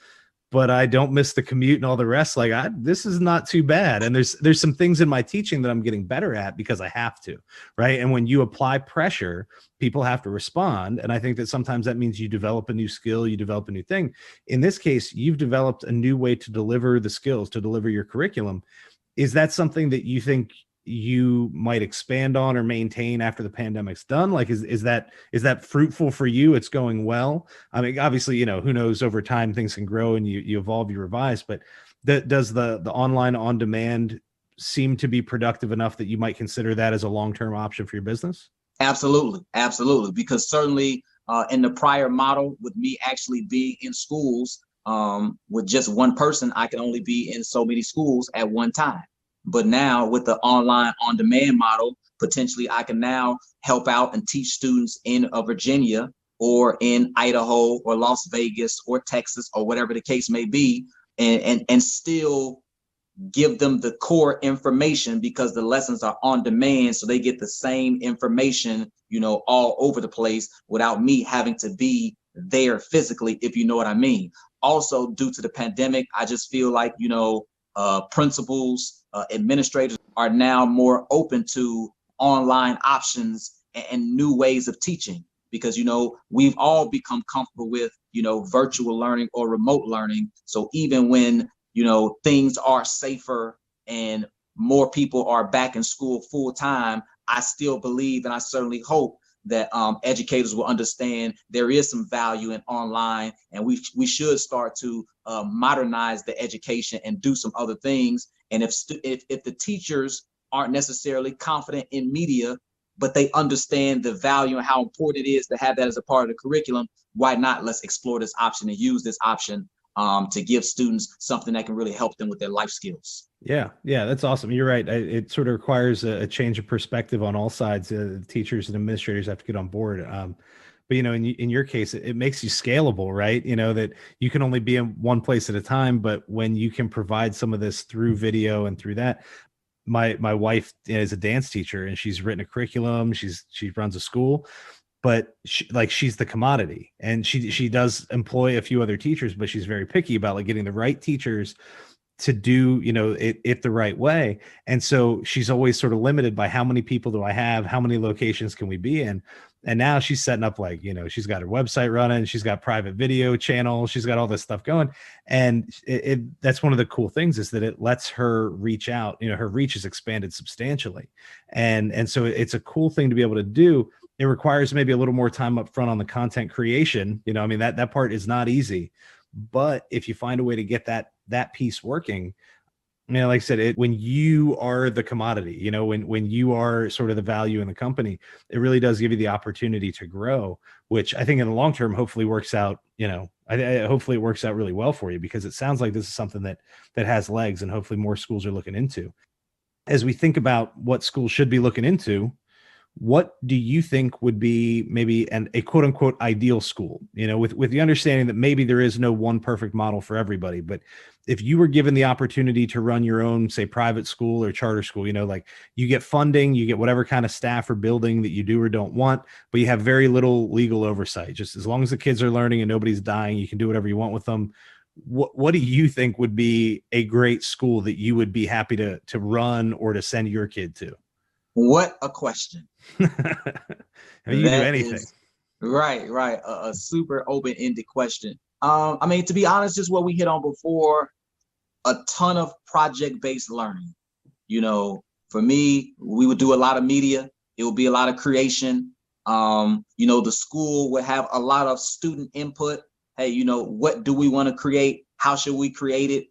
but I don't miss the commute and all the rest. This is not too bad. And there's some things in my teaching that I'm getting better at because I have to, right? And when you apply pressure, people have to respond. And I think that sometimes that means you develop a new skill, you develop a new thing. In this case, you've developed a new way to deliver the skills, to deliver your curriculum. Is that something that you think you might expand on or maintain after the pandemic's done? Is that fruitful for you? It's going well. Obviously, who knows, over time things can grow and you evolve, you revise, but does the online on demand seem to be productive enough that you might consider that as a long-term option for your business? Absolutely. Because certainly in the prior model, with me actually being in schools with just one person, I can only be in so many schools at one time. But now with the online on-demand model, potentially I can now help out and teach students in Virginia or in Idaho or Las Vegas or Texas or whatever the case may be, and still give them the core information because the lessons are on demand. So they get the same information, all over the place without me having to be there physically, if you know what I mean. Also, due to the pandemic, I just feel like, principals, administrators are now more open to online options and new ways of teaching because, we've all become comfortable with, virtual learning or remote learning. So even when, things are safer and more people are back in school full time, I still believe and I certainly hope that educators will understand there is some value in online, and we should start to modernize the education and do some other things. And if the teachers aren't necessarily confident in media, but they understand the value and how important it is to have that as a part of the curriculum, why not? Let's explore this option and use this option to give students something that can really help them with their life skills. Yeah, that's awesome. You're right. It sort of requires a change of perspective on all sides. Teachers and administrators have to get on board. But in your case, it makes you scalable, right? That you can only be in one place at a time. But when you can provide some of this through video and through that, my wife is a dance teacher and she's written a curriculum. She runs a school, but she's the commodity, and she does employ a few other teachers, but she's very picky about like getting the right teachers to do it the right way. And so she's always sort of limited by how many people do I have, how many locations can we be in. And now she's setting up she's got her website running, she's got private video channels, she's got all this stuff going. And that's one of the cool things, is that it lets her reach out. Her reach has expanded substantially, and so it's a cool thing to be able to do. It requires maybe a little more time up front on the content creation. That part is not easy, but if you find a way to get that piece working, like I said, when you are the commodity, when you are sort of the value in the company, it really does give you the opportunity to grow, which I think in the long term, hopefully works out, hopefully it works out really well for you, because it sounds like this is something that has legs, and hopefully more schools are looking into. As we think about what schools should be looking into, what do you think would be maybe a quote unquote ideal school, with the understanding that maybe there is no one perfect model for everybody, but if you were given the opportunity to run your own, say, private school or charter school, like you get funding, you get whatever kind of staff or building that you do or don't want, but you have very little legal oversight. Just as long as the kids are learning and nobody's dying, you can do whatever you want with them. What do you think would be a great school that you would be happy to run or to send your kid to? What a question. You can do anything. Right. A super open-ended question. To be honest, just what we hit on before, a ton of project-based learning. For me, we would do a lot of media. It would be a lot of creation. The school would have a lot of student input. Hey, what do we want to create? How should we create it?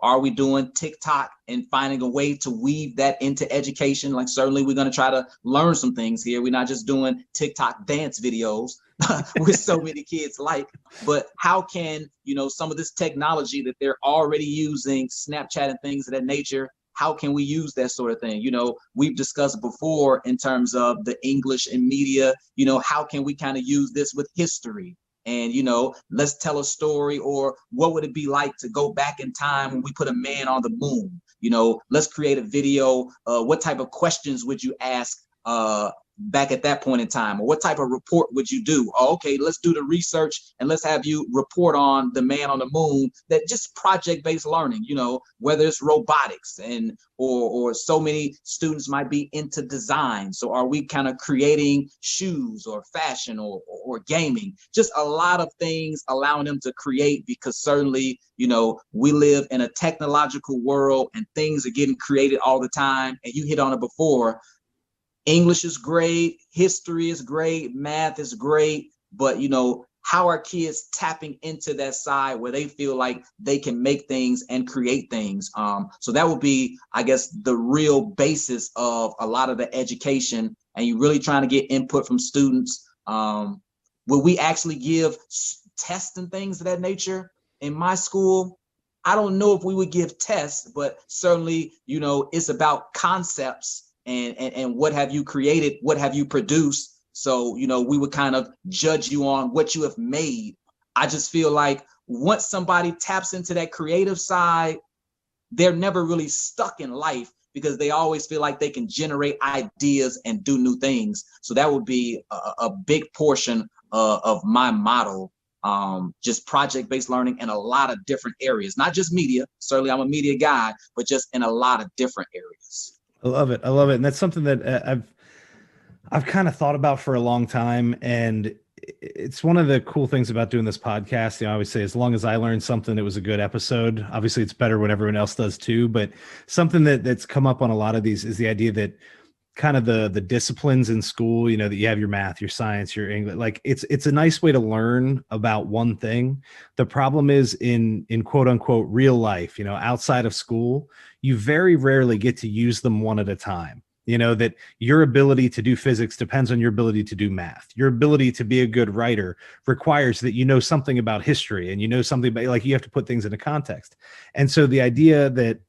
Are we doing TikTok and finding a way to weave that into education? Like, certainly we're going to try to learn some things here. We're not just doing TikTok dance videos with so many kids but how can, some of this technology that they're already using, Snapchat and things of that nature, how can we use that sort of thing? We've discussed before in terms of the English and media, how can we kind of use this with history? And, let's tell a story, or what would it be like to go back in time when we put a man on the moon? Let's create a video. What type of questions would you ask back at that point in time? Or what type of report would you do? Oh, okay, let's do the research and let's have you report on the man on the moon. That just project-based learning, whether it's robotics or so many students might be into design. So are we kind of creating shoes or fashion or gaming? Just a lot of things allowing them to create, because certainly, we live in a technological world and things are getting created all the time. And you hit on it before. English is great, history is great, math is great, but how are kids tapping into that side where they feel like they can make things and create things? So that would be, I guess, the real basis of a lot of the education, and you really trying to get input from students. Will we actually give tests and things of that nature? In my school, I don't know if we would give tests, but certainly, it's about concepts. And what have you created? What have you produced? So, we would kind of judge you on what you have made. I just feel like once somebody taps into that creative side, they're never really stuck in life, because they always feel like they can generate ideas and do new things. So that would be a big portion of my model. Just project-based learning in a lot of different areas, not just media. Certainly I'm a media guy, but just in a lot of different areas. I love it. And that's something that I've kind of thought about for a long time. And it's one of the cool things about doing this podcast. I always say, as long as I learned something, it was a good episode. Obviously it's better when everyone else does too, but something that's come up on a lot of these is the idea that kind of the disciplines in school, that you have your math, your science, your English, like it's a nice way to learn about one thing. The problem is in quote unquote real life, outside of school, you very rarely get to use them one at a time. that your ability to do physics depends on your ability to do math. Your ability to be a good writer requires that you know something about history, and you know something about, like, you have to put things into context. And so the idea that,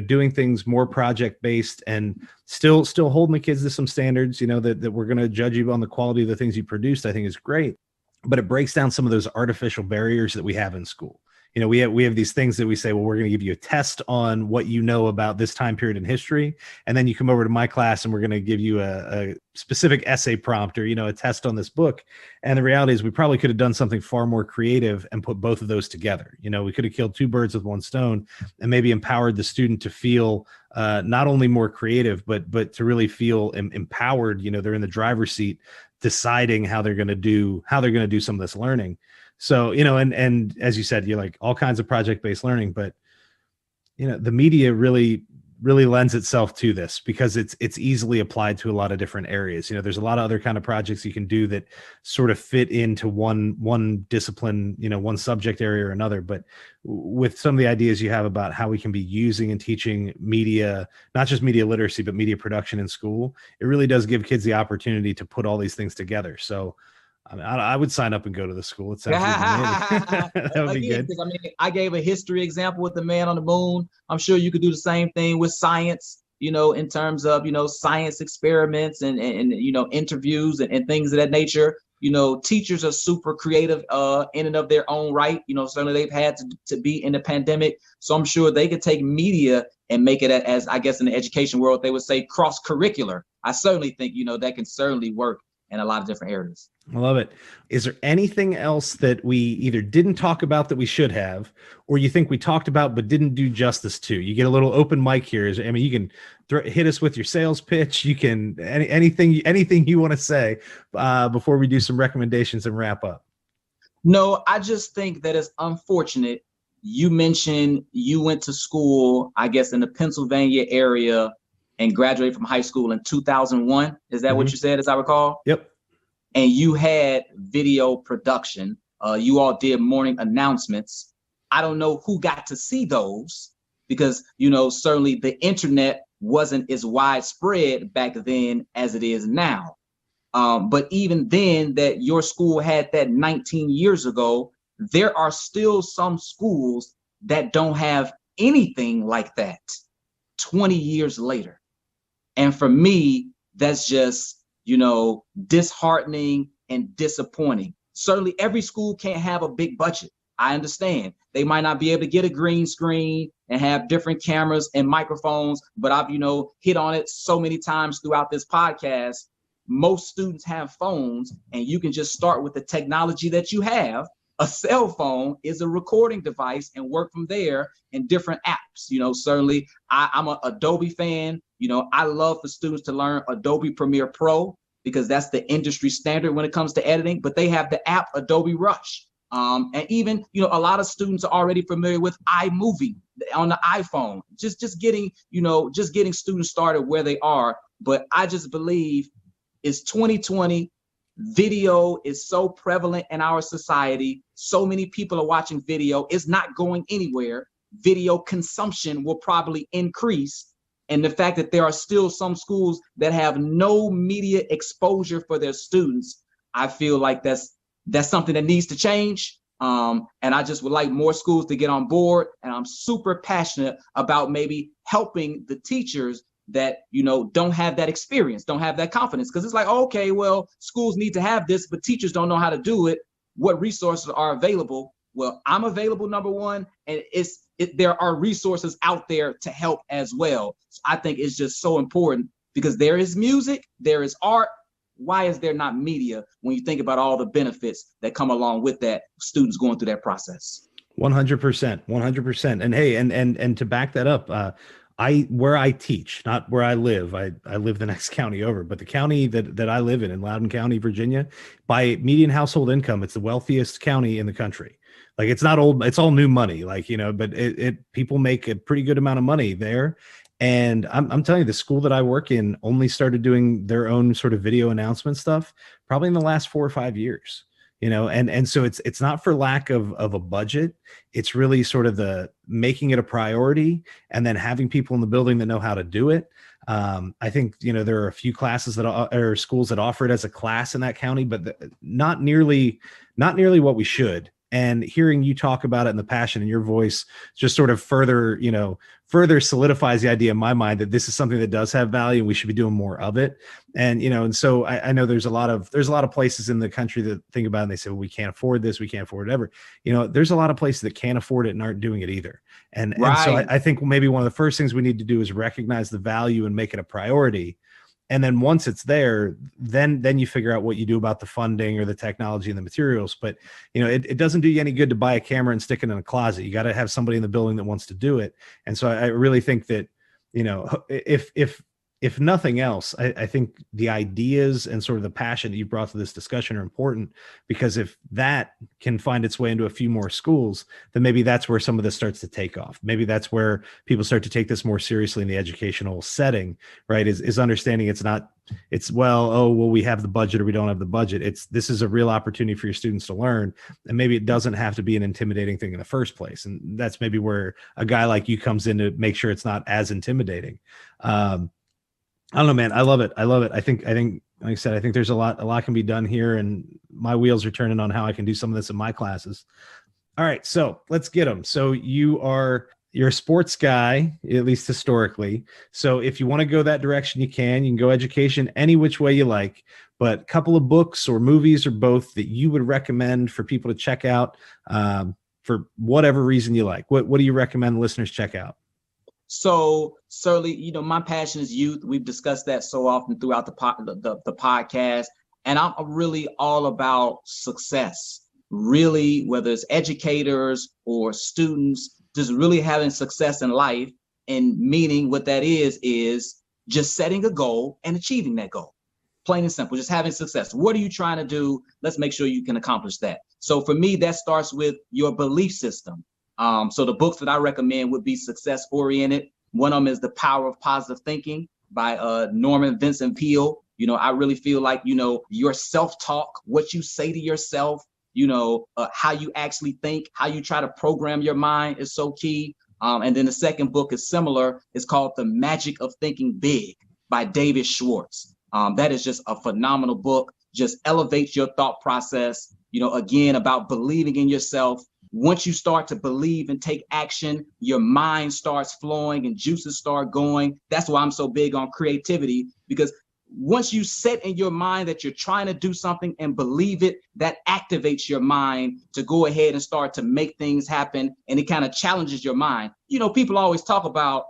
doing things more project based and still holding the kids to some standards, that we're going to judge you on the quality of the things you produced, I think is great. But it breaks down some of those artificial barriers that we have in school. We have these things that we say, well, we're going to give you a test on what you know about this time period in history, and then you come over to my class and we're going to give you a specific essay prompt, or a test on this book. And the reality is we probably could have done something far more creative and put both of those together. We could have killed two birds with one stone, and maybe empowered the student to feel not only more creative, but to really feel empowered. They're in the driver's seat deciding how they're going to do some of this learning. So, and as you said, you're like all kinds of project-based learning, but, the media really lends itself to this because it's easily applied to a lot of different areas. There's a lot of other kind of projects you can do that sort of fit into one discipline, one subject area or another. But with some of the ideas you have about how we can be using and teaching media, not just media literacy, but media production in school, it really does give kids the opportunity to put all these things together. So I would sign up and go to the school. It sounds good. That would be good. I gave a history example with the man on the moon. I'm sure you could do the same thing with science, in terms of, science experiments and interviews and things of that nature. Teachers are super creative in and of their own right. Certainly they've had to be in the pandemic. So I'm sure they could take media and make it as, I guess, in the education world, they would say cross-curricular. I certainly think, that can certainly work in a lot of different areas. I love it. Is there anything else that we either didn't talk about that we should have, or you think we talked about but didn't do justice to? You get a little open mic here. You can hit us with your sales pitch. You can anything you want to say before we do some recommendations and wrap up. No, I just think that it's unfortunate. You mentioned you went to school, I guess, in the Pennsylvania area and graduated from high school in 2001. Is that what you said, as I recall? Yep. And you had video production. You all did morning announcements. I don't know who got to see those because, certainly the internet wasn't as widespread back then as it is now. But even then, that your school had that 19 years ago, there are still some schools that don't have anything like that 20 years later. And for me, that's just, disheartening and disappointing. Certainly every school can't have a big budget. I understand. They might not be able to get a green screen and have different cameras and microphones, but I've, hit on it so many times throughout this podcast. Most students have phones, and you can just start with the technology that you have. A cell phone is a recording device and work from there in different apps. Certainly I'm an Adobe fan. I love for students to learn Adobe Premiere Pro because that's the industry standard when it comes to editing, but they have the app Adobe Rush. And even, a lot of students are already familiar with iMovie on the iPhone, just getting students started where they are. But I just believe it's 2020. Video is so prevalent in our society. So many people are watching video. It's not going anywhere. Video consumption will probably increase. And the fact that there are still some schools that have no media exposure for their students, I feel like that's something that needs to change. And I just would like more schools to get on board. And I'm super passionate about maybe helping the teachers that, don't have that experience, don't have that confidence. Because it's like, okay, well, schools need to have this, but teachers don't know how to do it. What resources are available? Well, I'm available, number one, and there are resources out there to help as well. So I think it's just so important because there is music, there is art. Why is there not media when you think about all the benefits that come along with that, students going through that process? 100%. And hey, and to back that up, where I teach, not where I live. I live the next county over, but the county that I live in Loudoun County, Virginia, by median household income, it's the wealthiest county in the country. Like, it's not old, it's all new money, but people make a pretty good amount of money there. And I'm telling you, the school that I work in only started doing their own sort of video announcement stuff probably in the last 4 or 5 years. And so it's not for lack of a budget. It's really sort of the making it a priority and then having people in the building that know how to do it. I think, there are a few classes or schools that offer it as a class in that county, but not nearly what we should. And hearing you talk about it and the passion in your voice just sort of further solidifies the idea in my mind that this is something that does have value and we should be doing more of it. And, and so I know there's a lot of places in the country that think about it and they say, well, we can't afford this, we can't afford whatever. There's a lot of places that can't afford it and aren't doing it either. And so I think maybe one of the first things we need to do is recognize the value and make it a priority. And then once it's there, then you figure out what you do about the funding or the technology and the materials. But, it doesn't do you any good to buy a camera and stick it in a closet. You got to have somebody in the building that wants to do it. And so I really think that, if nothing else, I think the ideas and sort of the passion that you brought to this discussion are important, because if that can find its way into a few more schools, then maybe that's where some of this starts to take off. Maybe that's where people start to take this more seriously in the educational setting, right? Is understanding we have the budget or we don't have the budget. This is a real opportunity for your students to learn. And maybe it doesn't have to be an intimidating thing in the first place. And that's maybe where a guy like you comes in to make sure it's not as intimidating. I don't know, man. I love it. I think, like I said, I think there's a lot can be done here, and my wheels are turning on how I can do some of this in my classes. All right. So let's get them. So you're a sports guy, at least historically. So if you want to go that direction, you can go education any which way you like, but a couple of books or movies or both that you would recommend for people to check out, for whatever reason you like. What do you recommend listeners check out? So certainly, my passion is youth. We've discussed that so often throughout the podcast, and I'm really all about success. Really, whether it's educators or students, just really having success in life, and meaning what that is just setting a goal and achieving that goal. Plain and simple, just having success. What are you trying to do? Let's make sure you can accomplish that. So for me, that starts with your belief system. So the books that I recommend would be success oriented. One of them is The Power of Positive Thinking by Norman Vincent Peale. I really feel like, your self-talk, what you say to yourself, how you actually think, how you try to program your mind is so key. And then the second book is similar. It's called The Magic of Thinking Big by David Schwartz. That is just a phenomenal book. Just elevates your thought process, again, about believing in yourself. Once you start to believe and take action, your mind starts flowing and juices start going. That's why I'm so big on creativity, because once you set in your mind that you're trying to do something and believe it, that activates your mind to go ahead and start to make things happen. And it kind of challenges your mind. People always talk about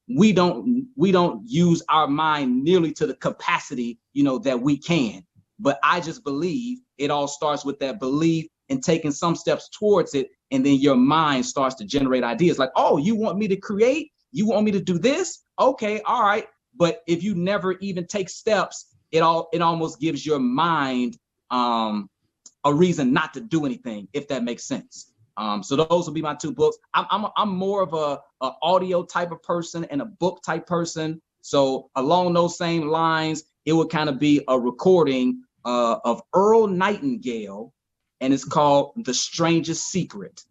we don't use our mind nearly to the capacity, that we can. But I just believe it all starts with that belief and taking some steps towards it. And then your mind starts to generate ideas like, oh, you want me to create? You want me to do this? Okay, all right. But if you never even take steps, it almost gives your mind a reason not to do anything, if that makes sense. So those will be my two books. I'm more of a audio type of person and a book type person. So along those same lines, it would kind of be a recording of Earl Nightingale, and it's called The Strangest Secret.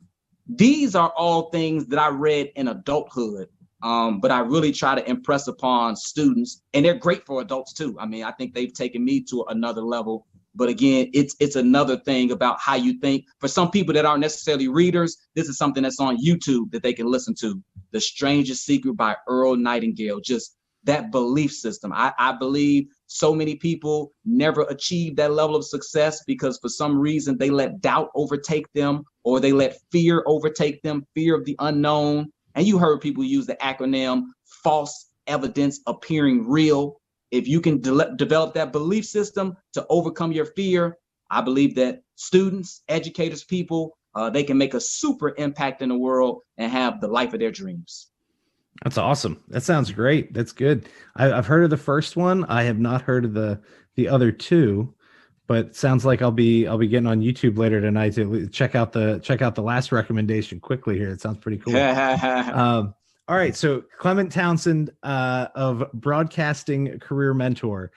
These are all things that I read in adulthood, but I really try to impress upon students, and they're great for adults too. I mean, I think they've taken me to another level. But again, it's another thing about how you think. For some people that aren't necessarily readers, this is something that's on YouTube that they can listen to. The Strangest Secret by Earl Nightingale. Just that belief system. I believe so many people never achieve that level of success because for some reason they let doubt overtake them, or they let fear overtake them, fear of the unknown. And you heard people use the acronym false evidence appearing real. If you can develop that belief system to overcome your fear, I believe that students, educators, people, they can make a super impact in the world and have the life of their dreams. That's awesome. That sounds great. That's good. I've heard of the first one. I have not heard of the other two, but it sounds like I'll be getting on YouTube later tonight to check out the last recommendation quickly here. It sounds pretty cool. All All right. So Clement Townsend of Broadcasting Career Mentor,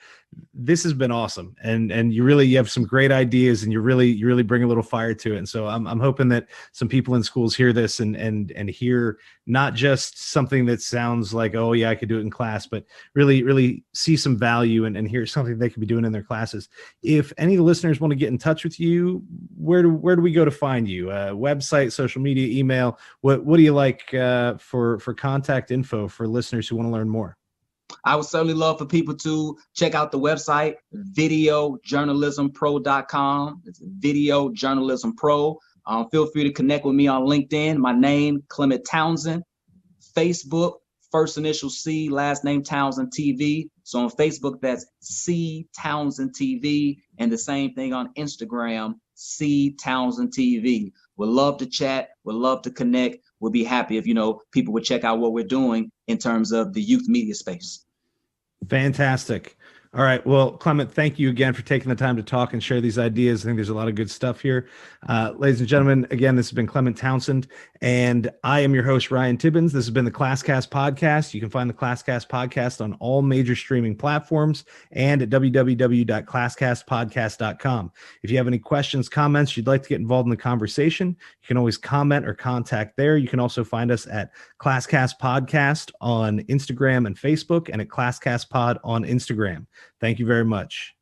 this has been awesome. And you have some great ideas, and you really bring a little fire to it. And so I'm hoping that some people in schools hear this and hear not just something that sounds like, oh yeah, I could do it in class, but really see some value and hear something they could be doing in their classes. If any of the listeners want to get in touch with you, where do we go to find you? Website, social media, email? What do you like for contact info for listeners who want to learn more? I would certainly love for people to check out the website, videojournalismpro.com. It's Video Journalism Pro. Feel free to connect with me on LinkedIn. My name, Clement Townsend. Facebook, first initial C, last name Townsend TV. So on Facebook, that's C Townsend TV. And the same thing on Instagram, C Townsend TV. We'd love to chat. We'd love to connect. We'll be happy if, people would check out what we're doing in terms of the youth media space. Fantastic. All right. Well, Clement, thank you again for taking the time to talk and share these ideas. I think there's a lot of good stuff here. Ladies and gentlemen, again, this has been Clement Townsend, and I am your host, Ryan Tibbens. This has been the ClassCast Podcast. You can find the ClassCast Podcast on all major streaming platforms and at www.classcastpodcast.com. If you have any questions, comments, you'd like to get involved in the conversation, you can always comment or contact there. You can also find us at ClassCast Podcast on Instagram and Facebook, and at ClassCast Pod on Instagram. Thank you very much.